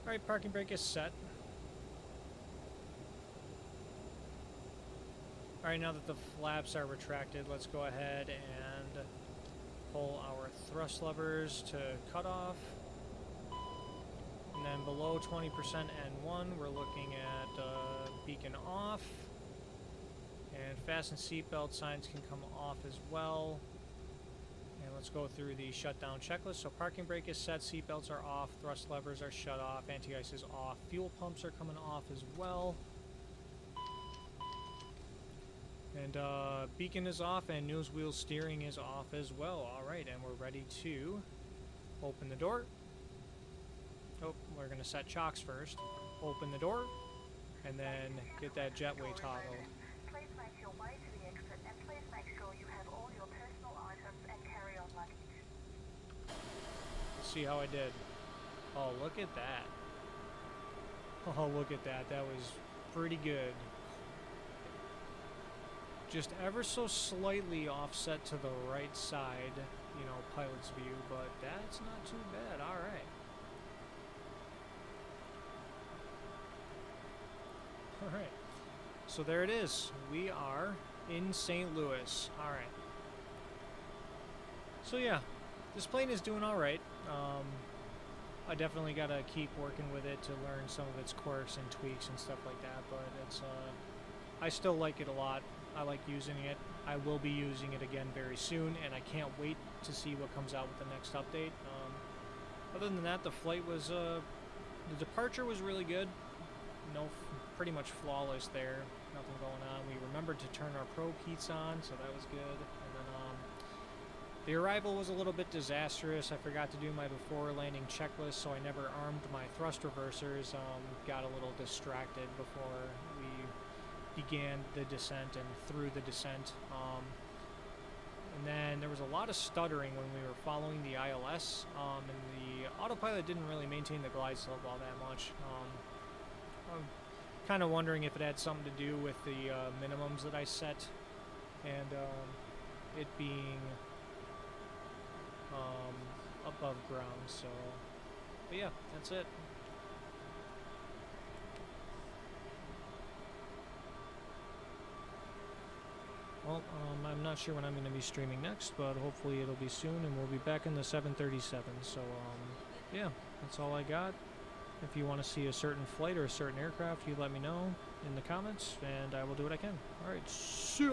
Alright, parking brake is set. Alright, now that the flaps are retracted, let's go ahead and pull our thrust levers to cut off. And then below 20% N1, we're looking at beacon off. And fasten seatbelt signs can come off as well. Let's go through the shutdown checklist. So parking brake is set, seatbelts are off, thrust levers are shut off, anti-ice is off, fuel pumps are coming off as well. And beacon is off and nose wheel steering is off as well. Alright, and we're ready to open the door. Oh, we're going to set chocks first. Open the door, and then get that jetway toggle. Please make your way to the exit and please make sure you have all your personal items and carry-on luggage. See how I did. Oh, look at that. Oh, look at that. That was pretty good. just ever so slightly offset to the right side, you know, pilot's view, but that's not too bad. All right. All right. So there it is. We are in St. Louis. All right. So yeah, this plane is doing all right. I definitely got to keep working with it to learn some of its quirks and tweaks and stuff like that, but it's I still like it a lot. I like using it. I will be using it again very soon, and I can't wait to see what comes out with the next update. Other than that, the flight was the departure was really good. Pretty much flawless there. Nothing going on. We remembered to turn our probe heats on, so that was good. And then the arrival was a little bit disastrous. I forgot to do my before landing checklist, so I never armed my thrust reversers. Got a little distracted before we began the descent and through the descent. And then there was a lot of stuttering when we were following the ILS, and the autopilot didn't really maintain the glide slope all that much. I'm kind of wondering if it had something to do with the minimums that I set and it being above ground. So, but yeah, that's it. Well, I'm not sure when I'm going to be streaming next, but hopefully it'll be soon, and we'll be back in the 737. So, yeah, that's all I got. If you want to see a certain flight or a certain aircraft, you let me know in the comments, and I will do what I can. All right, see ya.